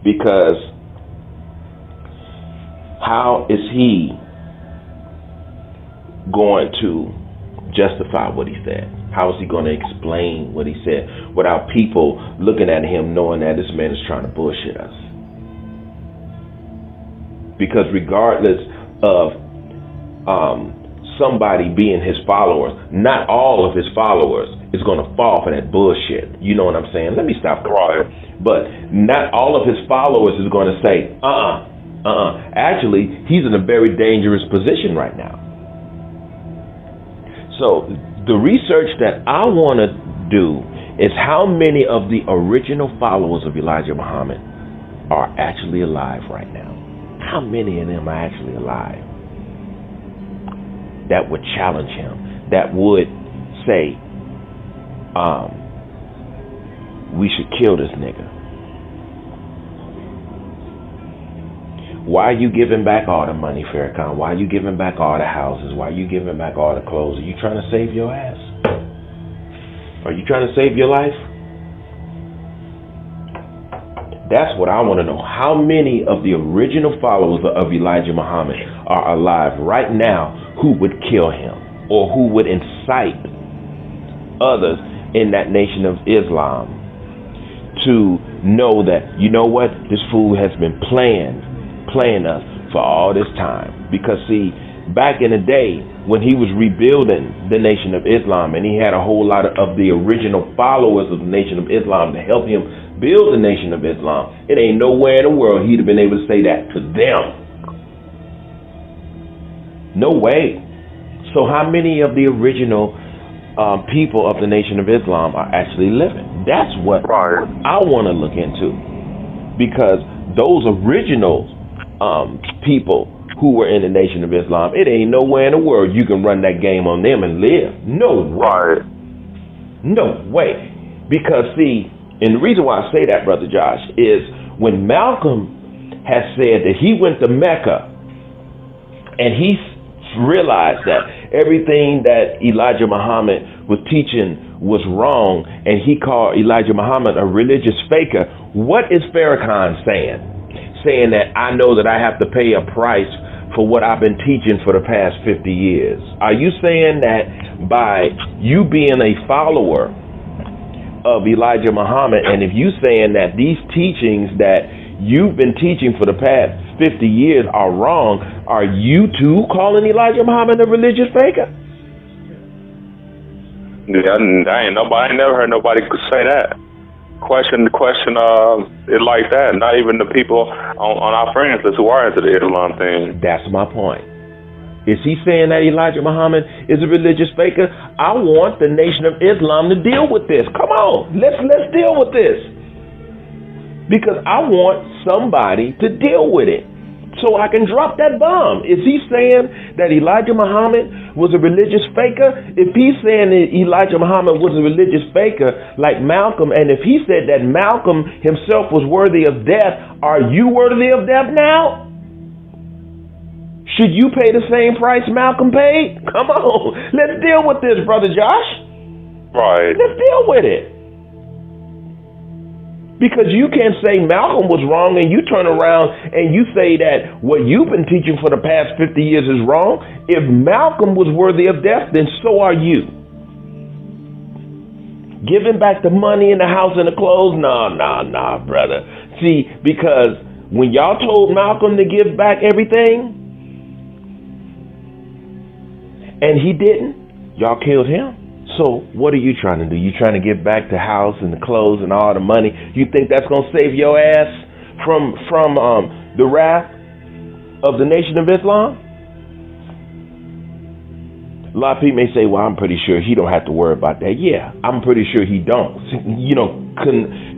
Because how is he going to justify what he said? How is he going to explain what he said without people looking at him knowing that this man is trying to bullshit us? Because regardless of somebody being his followers, not all of his followers is going to fall for that bullshit. You know what I'm saying? Let me stop. Right. But not all of his followers is going to say, Actually, he's in a very dangerous position right now. So the research that I want to do is how many of the original followers of Elijah Muhammad are actually alive right now. How many of them are actually alive that would challenge him, that would say, we should kill this nigga? Why are you giving back all the money, Farrakhan? Why are you giving back all the houses? Why are you giving back all the clothes? Are you trying to save your ass? Are you trying to save your life? That's what I want to know. How many of the original followers of Elijah Muhammad are alive right now who would kill him or who would incite others in that nation of Islam to know that, you know what, this fool has been playing us for all this time? Because see, back in the day when he was rebuilding the nation of Islam and he had a whole lot of the original followers of the nation of Islam to help him build the nation of Islam, it ain't nowhere in the world he'd have been able to say that to them. No way. So how many of the original people of the nation of Islam are actually living? That's what I want to look into, because those original people who were in the nation of Islam, it ain't nowhere in the world you can run that game on them and live. No way. No way. Because see, and the reason why I say that, Brother Josh, is when Malcolm has said that he went to Mecca and he realized that everything that Elijah Muhammad was teaching was wrong, and he called Elijah Muhammad a religious faker, what is Farrakhan saying? Saying that I know that I have to pay a price for what I've been teaching for the past 50 years. Are you saying that by you being a follower of Elijah Muhammad, and if you saying that these teachings that you've been teaching for the past 50 years are wrong, are you too calling Elijah Muhammad a religious faker? Yeah, I never heard nobody say that. Question it like that. Not even the people on our friends list who are into the Islam thing. That's my point. Is he saying that Elijah Muhammad is a religious faker? I want the nation of Islam to deal with this. Come on, let's deal with this. Because I want somebody to deal with it so I can drop that bomb. Is he saying that Elijah Muhammad was a religious faker? If he's saying that Elijah Muhammad was a religious faker like Malcolm, and if he said that Malcolm himself was worthy of death, are you worthy of death now? Should you pay the same price Malcolm paid? Come on, let's deal with this, Brother Josh. Right. Let's deal with it. Because you can't say Malcolm was wrong and you turn around and you say that what you've been teaching for the past 50 years is wrong. If Malcolm was worthy of death, then so are you. Giving back the money and the house and the clothes? Nah, brother. See, because when y'all told Malcolm to give back everything and he didn't, y'all killed him. So what are you trying to do? You trying to get back the house and the clothes and all the money? You think that's going to save your ass from the wrath of the Nation of Islam? A lot of people may say, well, I'm pretty sure he don't have to worry about that. Yeah, I'm pretty sure he don't.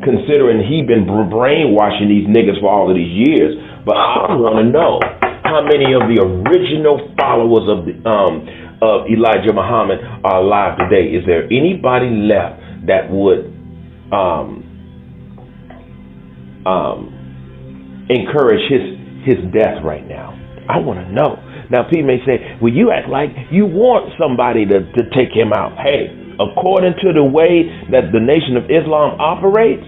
Considering he been brainwashing these niggas for all of these years. But I want to know how many of the original followers of Elijah Muhammad are alive today. Is there anybody left that would encourage his death right now? I want to know. Now, people may say, well, you act like you want somebody to take him out. Hey, according to the way that the Nation of Islam operates,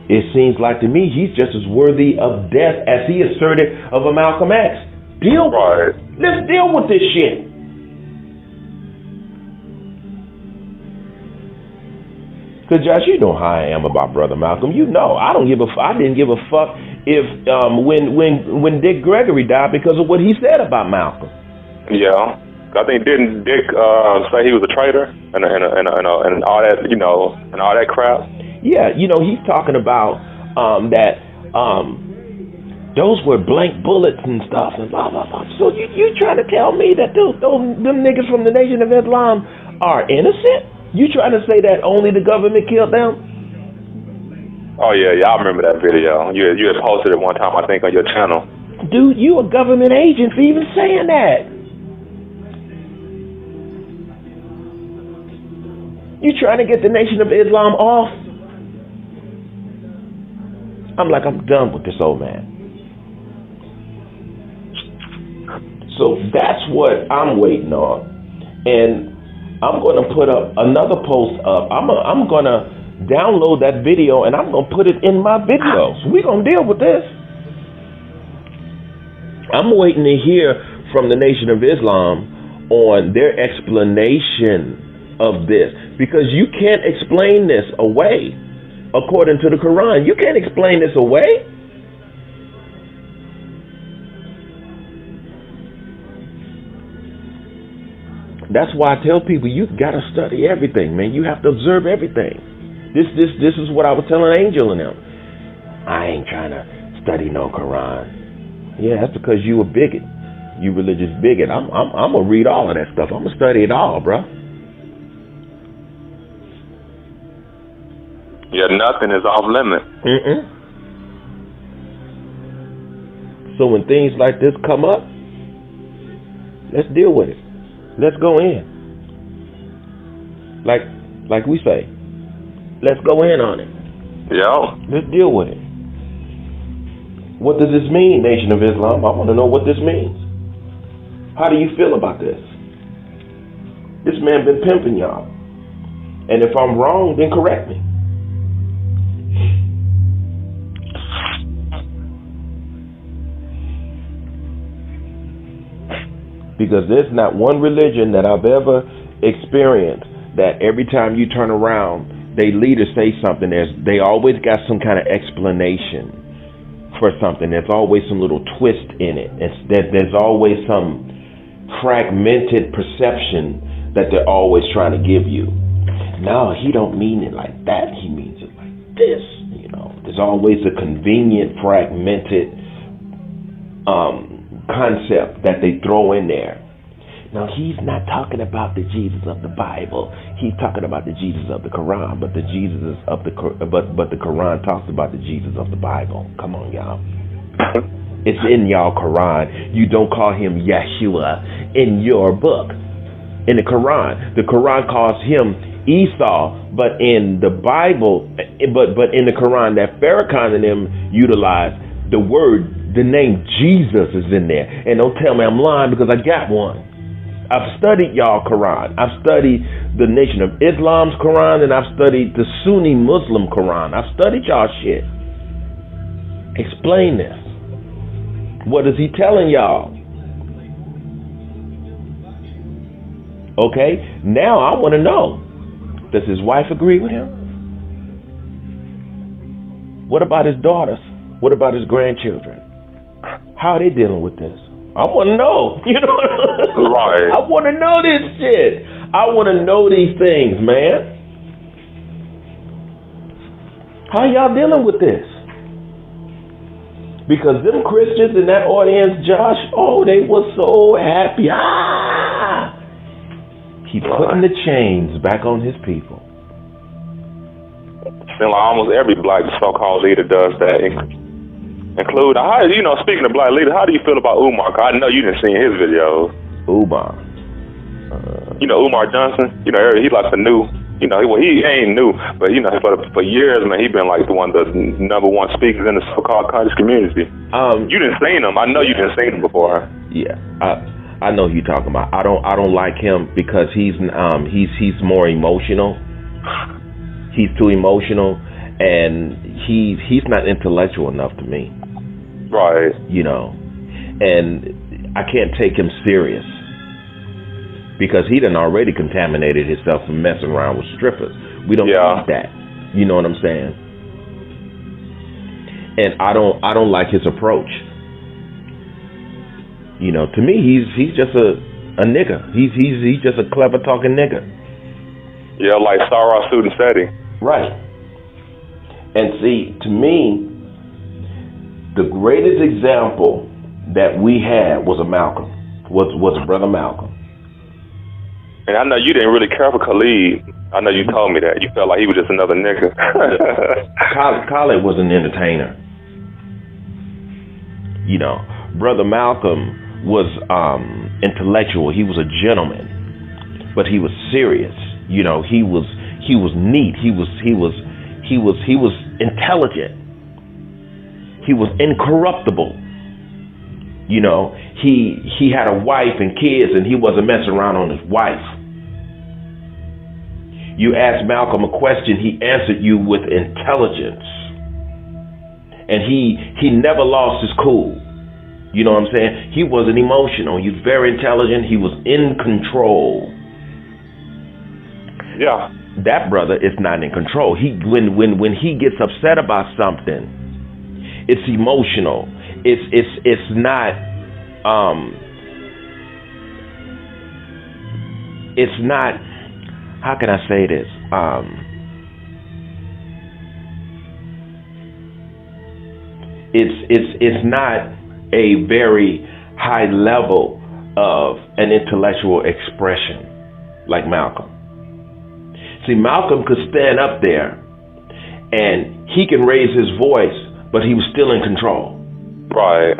it seems like to me he's just as worthy of death as he asserted of a Malcolm X. Let's deal with this shit. Because, Josh, you know how I am about Brother Malcolm. You know, I didn't give a fuck if when Dick Gregory died because of what he said about Malcolm. Yeah, I think didn't Dick say he was a traitor and all that, and all that crap. Yeah, he's talking about that those were blank bullets and stuff and blah blah blah. So you trying to tell me that them niggas from the Nation of Islam are innocent? You trying to say that only the government killed them? Oh, yeah, I remember that video. You had posted it one time, I think, on your channel. Dude, you a government agent for even saying that. You trying to get the Nation of Islam off? I'm done with this old man. So that's what I'm waiting on. And I'm going to put up another post up. I'm going to download that video and I'm going to put it in my videos. We're going to deal with this. I'm waiting to hear from the Nation of Islam on their explanation of this, because you can't explain this away according to the Quran. You can't explain this away. That's why I tell people you got to study everything, man. You have to observe everything. This is what I was telling Angel and them. I ain't trying to study no Quran. Yeah, that's because you a bigot. You religious bigot. I'm gonna read all of that stuff. I'm gonna study it all, bro. Yeah, nothing is off limit. So when things like this come up, let's deal with it. Let's go in. Like we say, let's go in on it. Yeah. Let's deal with it. What does this mean, Nation of Islam? I want to know what this means. How do you feel about this? This man been pimping y'all. And if I'm wrong, then correct me. Because there's not one religion that I've ever experienced that every time you turn around, they leaders say something. They always got some kind of explanation for something. There's always some little twist in it. There's always some fragmented perception that they're always trying to give you. No, he don't mean it like that. He means it like this. There's always a convenient, fragmented concept that they throw in there. Now, he's not talking about the Jesus of the Bible. He's talking about the Jesus of the Quran, but the Quran talks about the Jesus of the Bible. Come on, y'all. It's in y'all Quran. You don't call him Yeshua in your book. In the Quran calls him Esau, but in the Bible, but in the Quran that Farrakhan and them utilize, the name Jesus is in there. And don't tell me I'm lying, because I got one. I've studied y'all Quran. I've studied the Nation of Islam's Quran, and I've studied the Sunni Muslim Quran. I've studied y'all shit. Explain this. What is he telling y'all? Okay, now I want to know. Does his wife agree with him? What about his daughters? What about his grandchildren? How are they dealing with this? I want to know. Right. I want to know this shit. I want to know these things, man. How y'all dealing with this? Because them Christians in that audience, Josh, oh, they were so happy. Ah! He putting the chains back on his people. Seems like almost every black so-called leader does that. Include, speaking of black leaders, how do you feel about Umar? I know you didn't see his videos. Umar. Umar Johnson? He like the new, he ain't new, but, for years, man, he been like one of the number one speakers in the so-called conscious community. You didn't see him. I know you didn't see him before. Yeah. I know who you're talking about. I don't like him because he's more emotional. He's too emotional, and he's not intellectual enough to me. Right. And I can't take him serious because he done already contaminated himself from messing around with strippers. We don't need that. You know what I'm saying? And I don't like his approach. To me, he's just a nigga. He's just a clever talking nigga. Yeah, like Sarah Student Seti. Right. And see, to me, the greatest example that we had was Brother Malcolm. And I know you didn't really care for Khalid. I know you told me that. You felt like he was just another nigga. Khalid was an entertainer. Brother Malcolm was intellectual. He was a gentleman, but he was serious. He was neat. He was intelligent. He was incorruptible. He had a wife and kids, and he wasn't messing around on his wife. You asked Malcolm a question, he answered you with intelligence, and he never lost his cool. You know what I'm saying? He wasn't emotional. He was very intelligent. He was in control. Yeah. That brother is not in control. When he gets upset about something, it's emotional. It's not how can I say this? It's not a very high level of an intellectual expression like Malcolm. See, Malcolm could stand up there and he can raise his voice, but he was still in control. Right.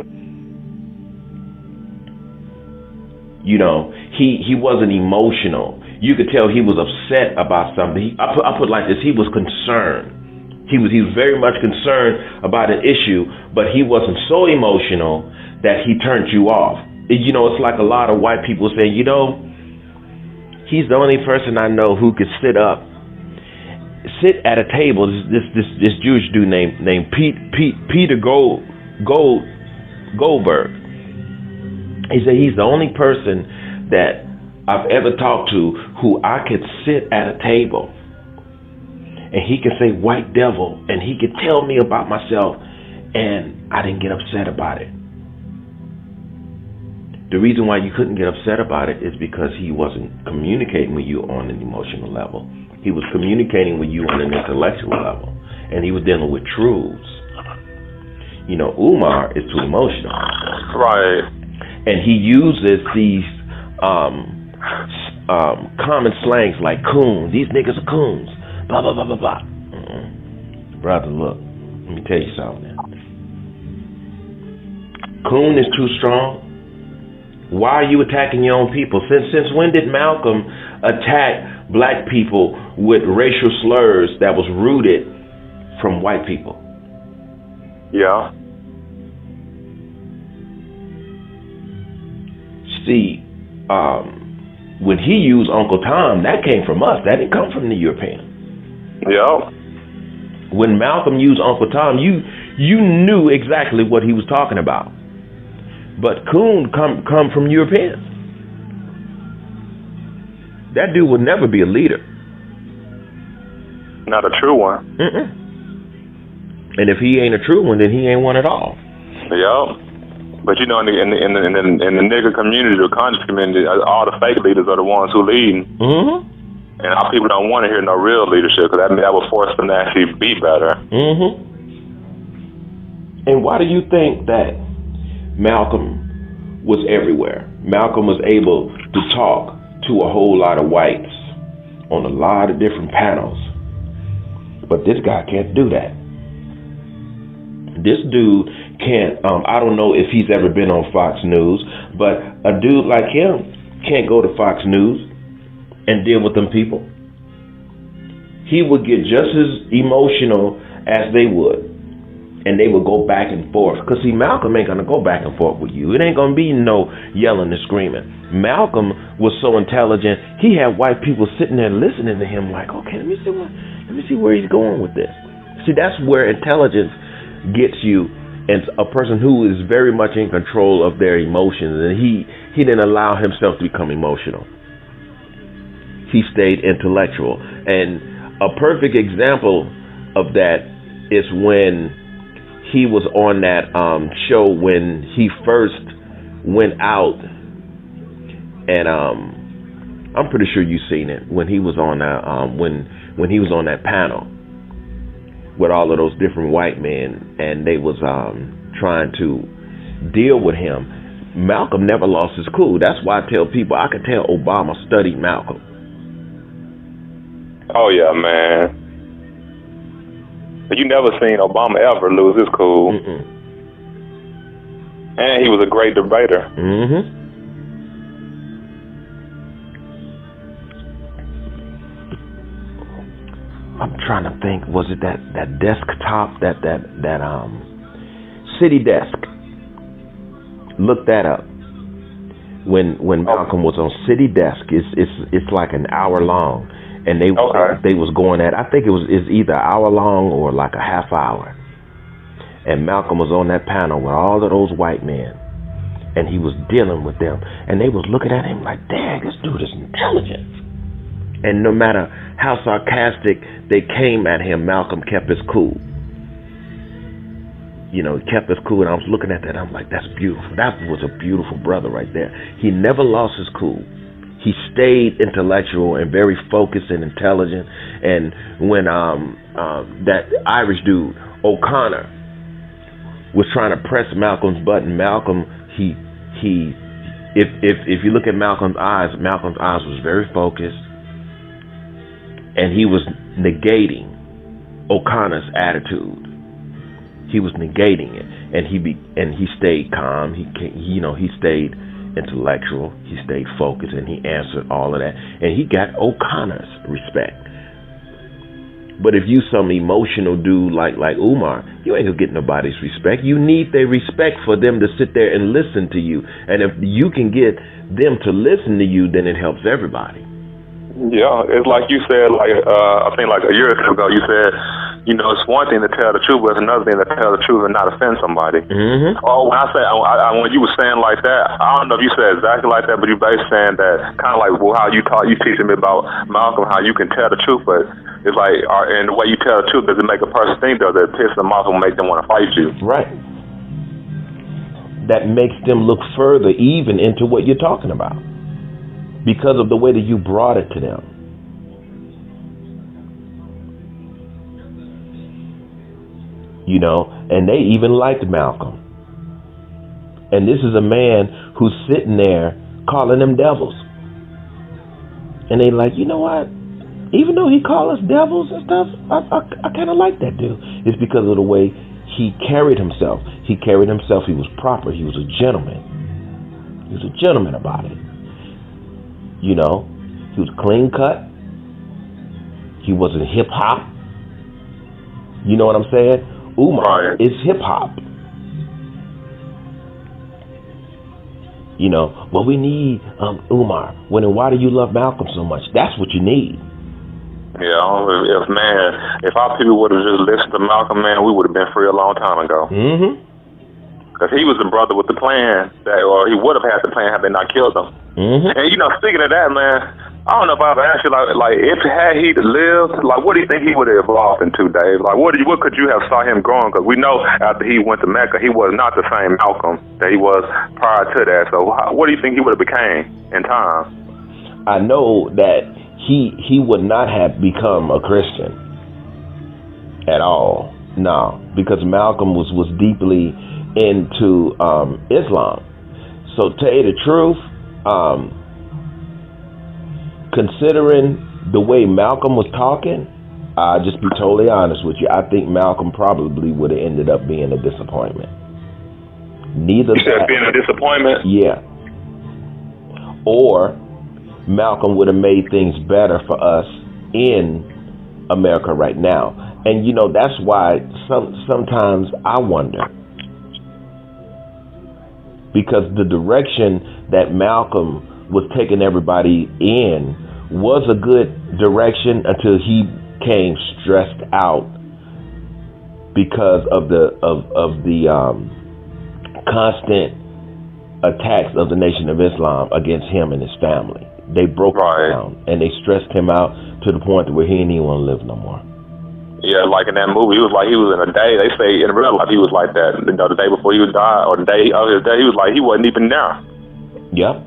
He wasn't emotional. You could tell he was upset about something. I put it like this: he was concerned. He was very much concerned about an issue, but he wasn't so emotional that he turned you off. It's like a lot of white people saying, he's the only person I know who could sit at a table. This Jewish dude named Peter Goldberg. He said he's the only person that I've ever talked to who I could sit at a table and he could say white devil and he could tell me about myself and I didn't get upset about it. The reason why you couldn't get upset about it is because he wasn't communicating with you on an emotional level. He was communicating with you on an intellectual level, and he was dealing with truths. Umar is too emotional. Right. And he uses these common slangs like coon. These niggas are coons. Blah, blah, blah, blah, blah. Brother, look. Let me tell you something. Coon is too strong. Why are you attacking your own people? Since when did Malcolm attack black people with racial slurs that was rooted from white people? Yeah. See, when he used Uncle Tom, that came from us. That didn't come from the European. Yeah. When Malcolm used Uncle Tom, you knew exactly what he was talking about. But coon come from Europeans. That dude would never be a leader. Not a true one. Mm-mm. And if he ain't a true one, then he ain't one at all. Yeah. But in the nigger community, the conscious community, all the fake leaders are the ones who lead. Mm-hmm. And our people don't want to hear no real leadership because that will force them to actually be better. Mm-hmm. And why do you think that Malcolm was everywhere? Malcolm was able to talk to a whole lot of whites on a lot of different panels. But this guy can't do that. This dude can't, I don't know if he's ever been on Fox News, but a dude like him can't go to Fox News and deal with them people. He would get just as emotional as they would. And they would go back and forth. Because, see, Malcolm ain't going to go back and forth with you. It ain't going to be no yelling and screaming. Malcolm was so intelligent, he had white people sitting there listening to him like, okay, let me see where he's going with this. See, that's where intelligence gets you, and a person who is very much in control of their emotions. And he didn't allow himself to become emotional. He stayed intellectual. And a perfect example of that is when he was on that show when he first went out, and I'm pretty sure you've seen it when he was on that when he was on that panel with all of those different white men, and they was trying to deal with him. Malcolm never lost his cool. That's why I tell people I can tell Obama studied Malcolm. Oh yeah, man. You never seen Obama ever lose his cool. Mm-mm. And he was a great debater. Mm-hmm. I'm trying to think, was it that desktop, that city desk? Look that up. When Malcolm was on city desk, it's like an hour long. And they was going at, I think it's either an hour long or like a half hour. And Malcolm was on that panel with all of those white men, and he was dealing with them, and they was looking at him like, dang, this dude is intelligent. And no matter how sarcastic they came at him, Malcolm kept his cool. You know, he kept his cool, and I was looking at that, I'm like, that's beautiful. That was a beautiful brother right there. He never lost his cool. He stayed intellectual and very focused and intelligent. And when that Irish dude, O'Connor, was trying to press Malcolm's button, Malcolm, if you look at Malcolm's eyes was very focused, and he was negating O'Connor's attitude. He was negating it, and he stayed calm. He stayed intellectual, he stayed focused, and he answered all of that, and he got O'Connor's respect. But if you some emotional dude like Umar, you ain't gonna get nobody's respect. You need their respect for them to sit there and listen to you, and if you can get them to listen to you, then it helps everybody. Yeah, it's like you said, I think like a year ago, you said, you know, it's one thing to tell the truth, but it's another thing to tell the truth and not offend somebody. Mm-hmm. Oh, when you were saying like that, I don't know if you said exactly like that, but you basically saying that kind of like how you teaching me about Malcolm, how you can tell the truth, but it's like, and the way you tell the truth, does it make a person think, does it piss them off and make them want to fight you? Right. That makes them look further even into what you're talking about, because of the way that you brought it to them. You know, and they even liked Malcolm. And this is a man who's sitting there calling them devils. And they like, you know what? Even though he called us devils and stuff, I kind of like that dude. It's because of the way he carried himself. He was proper. He was a gentleman. He was a gentleman about it. You know, he was clean cut. He wasn't hip hop. You know what I'm saying? Umar is hip hop. You know, well, we need Umar. Why do you love Malcolm so much? That's what you need. Yeah, if our people would have just listened to Malcolm, man, we would have been free a long time ago. Mm-hmm. Because he was the brother with the plan, or he would have had the plan had they not killed him. Mm-hmm. And, you know, speaking of that, man, I don't know if I ever asked you, like if had he lived, like, what do you think he would have evolved into, Dave? Like, what could you have saw him growing? Because we know after he went to Mecca, he was not the same Malcolm that he was prior to that. So what do you think he would have became in time? I know that he would not have become a Christian at all. No, because Malcolm was deeply into Islam. So tell you the truth, um, considering the way Malcolm was talking, I'll just be totally honest with you. I think Malcolm probably would have ended up being a disappointment. Neither You said that, being a disappointment. yeah, or Malcolm would have made things better for us in America right now. And that's why sometimes I wonder, because the direction that Malcolm was taking everybody in was a good direction until he came stressed out because of the constant attacks of the Nation of Islam against him and his family. They broke him Right. down and they stressed him out to the point where he didn't even want to live no more. Yeah, like in that movie, he was like he was in a day. They say in real life he was like that. The day before he would die, or the day of his day, he was like he wasn't even there. Yep.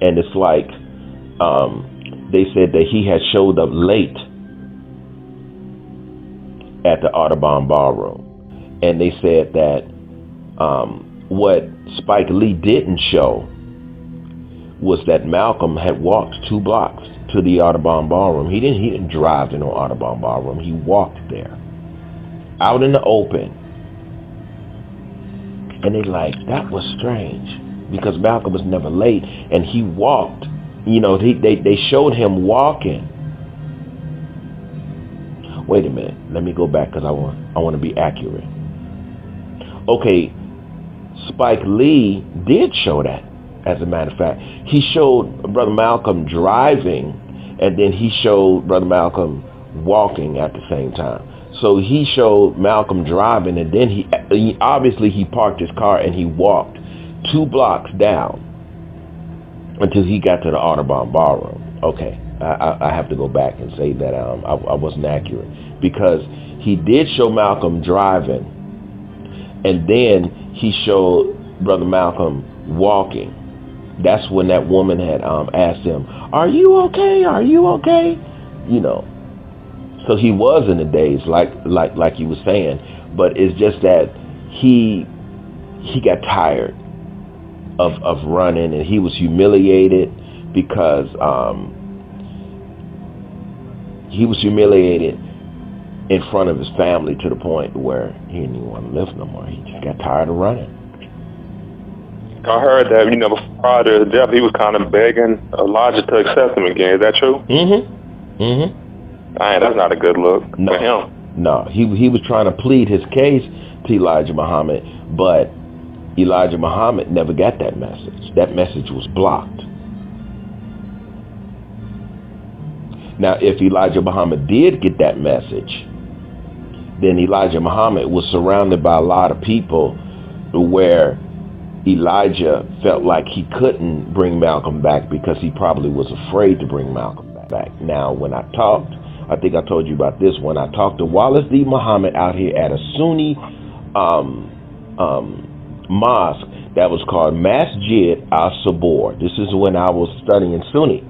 And it's like they said that he had showed up late at the Audubon Ballroom, and they said that what Spike Lee didn't show was that Malcolm had walked 2 blocks to the Audubon Ballroom. He didn't drive to no Audubon Ballroom. He walked there, out in the open. And they like, that was strange because Malcolm was never late, and he walked. They showed him walking. Wait a minute, let me go back because I want to be accurate. Okay, Spike Lee did show that. As a matter of fact, he showed Brother Malcolm driving, and then he showed Brother Malcolm walking at the same time. So he showed Malcolm driving, and then he obviously he parked his car and he walked 2 blocks down until he got to the Audubon Ballroom. Okay, I have to go back and say that I wasn't accurate, because he did show Malcolm driving, and then he showed Brother Malcolm walking. That's when that woman had asked him, "Are you okay? Are you okay?" So he was in the daze, like you were saying, but it's just that he got tired of running, and he was humiliated because he was humiliated in front of his family to the point where he didn't even want to live no more. He just got tired of running. I heard that prior to his death, he was kind of begging Elijah to accept him again. Is that true? Mm-hmm. Dang, that's not a good look for him. No, he was trying to plead his case to Elijah Muhammad, but Elijah Muhammad never got that message. That message was blocked. Now, if Elijah Muhammad did get that message, then Elijah Muhammad was surrounded by a lot of people where Elijah felt like he couldn't bring Malcolm back because he probably was afraid to bring Malcolm back. Now, when I talked, I think I told you about this, when I talked to Wallace D. Muhammad out here at a Sunni mosque that was called Masjid al-Sabor. This is when I was studying Sunni.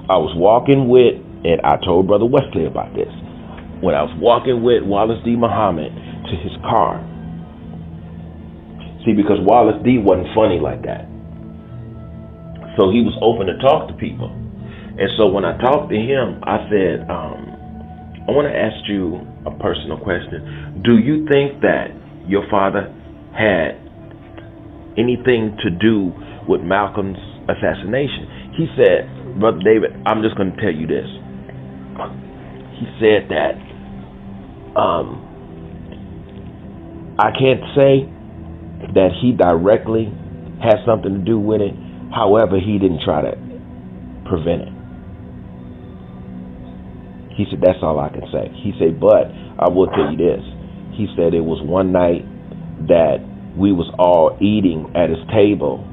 I was walking with, and I told Brother Wesley about this, when I was walking with Wallace D. Muhammad to his car. See, because Wallace D wasn't funny like that. So he was open to talk to people. And so when I talked to him, I said, I want to ask you a personal question. Do you think that your father had anything to do with Malcolm's assassination? He said, Brother David, I'm just going to tell you this. He said that I can't say that he directly had something to do with it. However, he didn't try to prevent it. He said, that's all I can say. He said, but I will tell you this. He said it was one night that we was all eating at his table,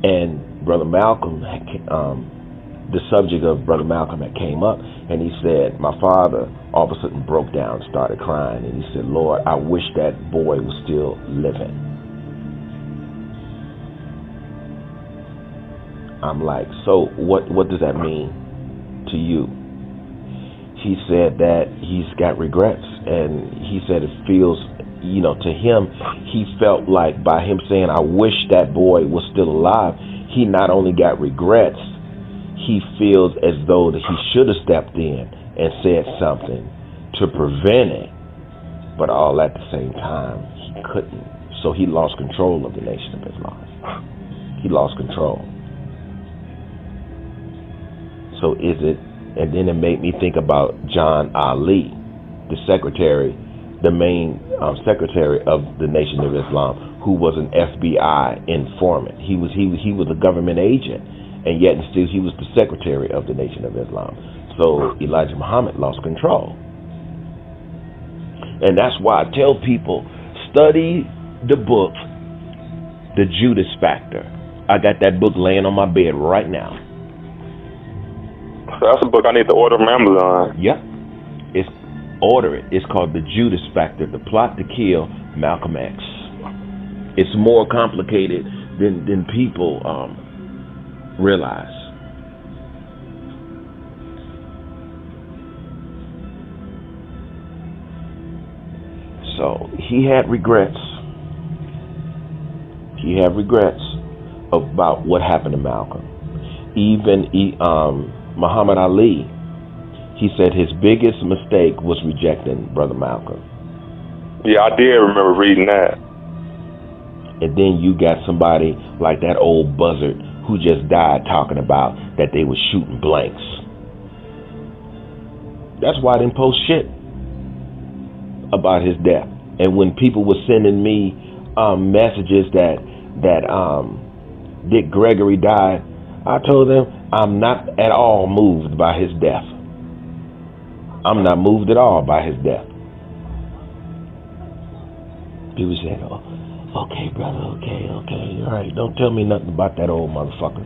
and Brother Malcolm, the subject of Brother Malcolm had came up, and he said, my father all of a sudden broke down and started crying, and he said, Lord, I wish that boy was still living. I'm like, so what does that mean to you? he said that he's got regrets, and he said it feels, to him, he felt like by him saying, I wish that boy was still alive, he not only got regrets, he feels as though that he should have stepped in and said something to prevent it, but all at the same time, he couldn't. So he lost control of the Nation of Islam. He lost control. So is it, and then it made me think about John Ali, the main secretary of the Nation of Islam, who was an FBI informant. He was a government agent, and yet still he was the secretary of the Nation of Islam. So Elijah Muhammad lost control. And that's why I tell people, study the book, The Judas Factor. I got that book laying on my bed right now. So that's a book I need to order from Amazon. Yep. Order it. It's called The Judas Factor, The Plot to Kill Malcolm X. It's more complicated than people realize. So he had regrets. He had regrets about what happened to Malcolm. Even Muhammad Ali, he said his biggest mistake was rejecting Brother Malcolm. Yeah, I did remember reading that. And then you got somebody like that old buzzard who just died talking about that they were shooting blanks. That's why I didn't post shit about his death. And when people were sending me messages that Dick Gregory died, I told them I'm not at all moved by his death. I'm not moved at all by his death. People said, oh, okay, brother, okay, all right. Don't tell me nothing about that old motherfucker.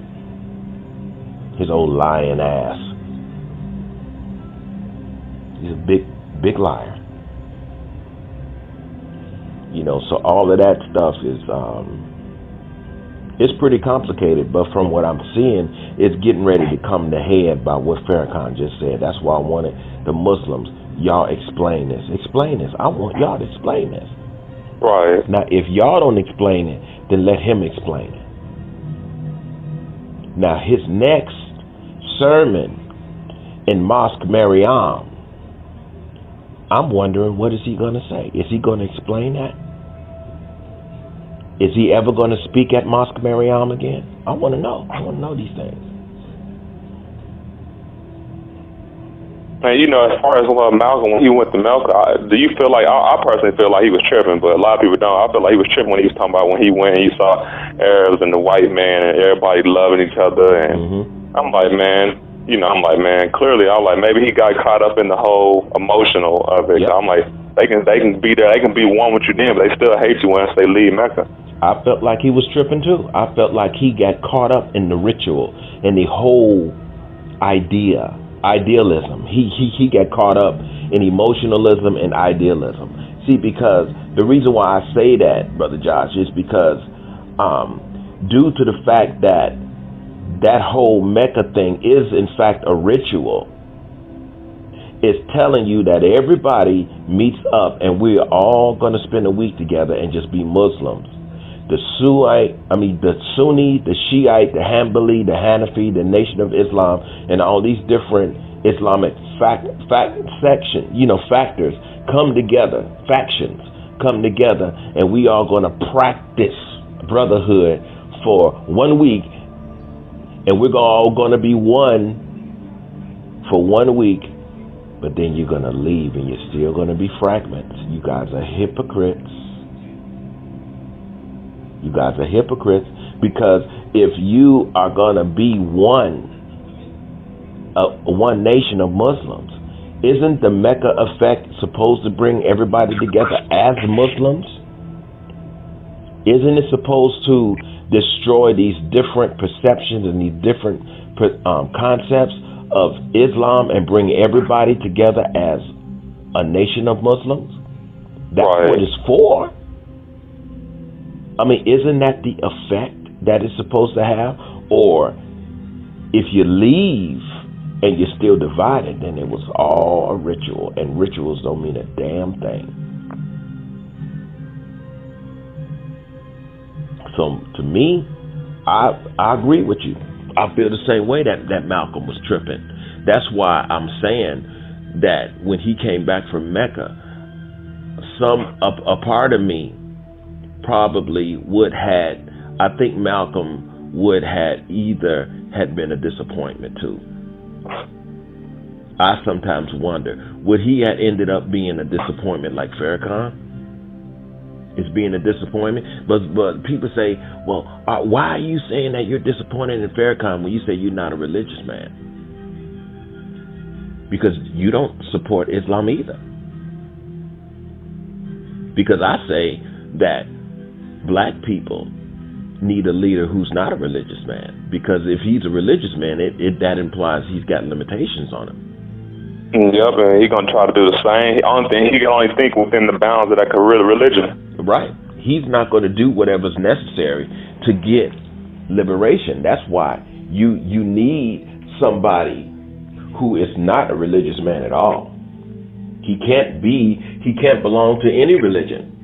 His old lying ass. He's a big liar. So all of that stuff is it's pretty complicated, but from what I'm seeing, it's getting ready to come to head by what Farrakhan just said. That's why I wanted the Muslims, y'all explain this. Explain this. I want y'all to explain this. Right. Now, if y'all don't explain it, then let him explain it. Now, his next sermon in Mosque Mariam, I'm wondering, what is he going to say? Is he going to explain that? Is he ever going to speak at Mosque Mariam again? I want to know. I want to know these things. And as far as Malcolm, when he went to Malcolm, do you feel like, I personally feel like he was tripping, but a lot of people don't. I feel like he was tripping when he was talking about when he went and he saw Arabs and the white man and everybody loving each other. And I'm like, man, clearly I'm like, maybe he got caught up in the whole emotional of it. Yep. I'm like, they can be there, they can be one with you then, but they still hate you once they leave Mecca. I felt like he was tripping too. I felt like he got caught up in the ritual and the whole idealism. He got caught up in emotionalism and idealism. See, because the reason why I say that, Brother Josh, is because due to the fact that whole Mecca thing is in fact a ritual, it's telling you that everybody meets up and we're all going to spend a week together and just be Muslims. The Sunni, the Shiite, the Hanbali, the Hanafi, the Nation of Islam, and all these different Islamic factors come together, factions come together, and we are going to practice brotherhood for 1 week, and we're all going to be one for 1 week, but then you're going to leave and you're still going to be fragments. You guys are hypocrites. You guys are hypocrites, because if you are going to be one nation of Muslims, isn't the Mecca effect supposed to bring everybody together as Muslims? Isn't it supposed to destroy these different perceptions and these different concepts of Islam and bring everybody together as a nation of Muslims? That's right. What it's for. I mean, isn't that the effect that it's supposed to have? Or if you leave and you're still divided, then it was all a ritual, and rituals don't mean a damn thing. So to me, I agree with you. I feel the same way that Malcolm was tripping. That's why I'm saying that when he came back from Mecca, a part of me probably I think Malcolm would had been a disappointment too. I sometimes wonder, would he have ended up being a disappointment like Farrakhan? Is being a disappointment? But people say, well, why are you saying that you're disappointed in Farrakhan when you say you're not a religious man? Because you don't support Islam either. Because I say that black people need a leader who's not a religious man. Because if he's a religious man, that implies he's got limitations on him. Yep, and he's gonna try to do the same. He can only think within the bounds of that religion. Right. He's not going to do whatever's necessary to get liberation. That's why you need somebody who is not a religious man at all. He can't belong to any religion.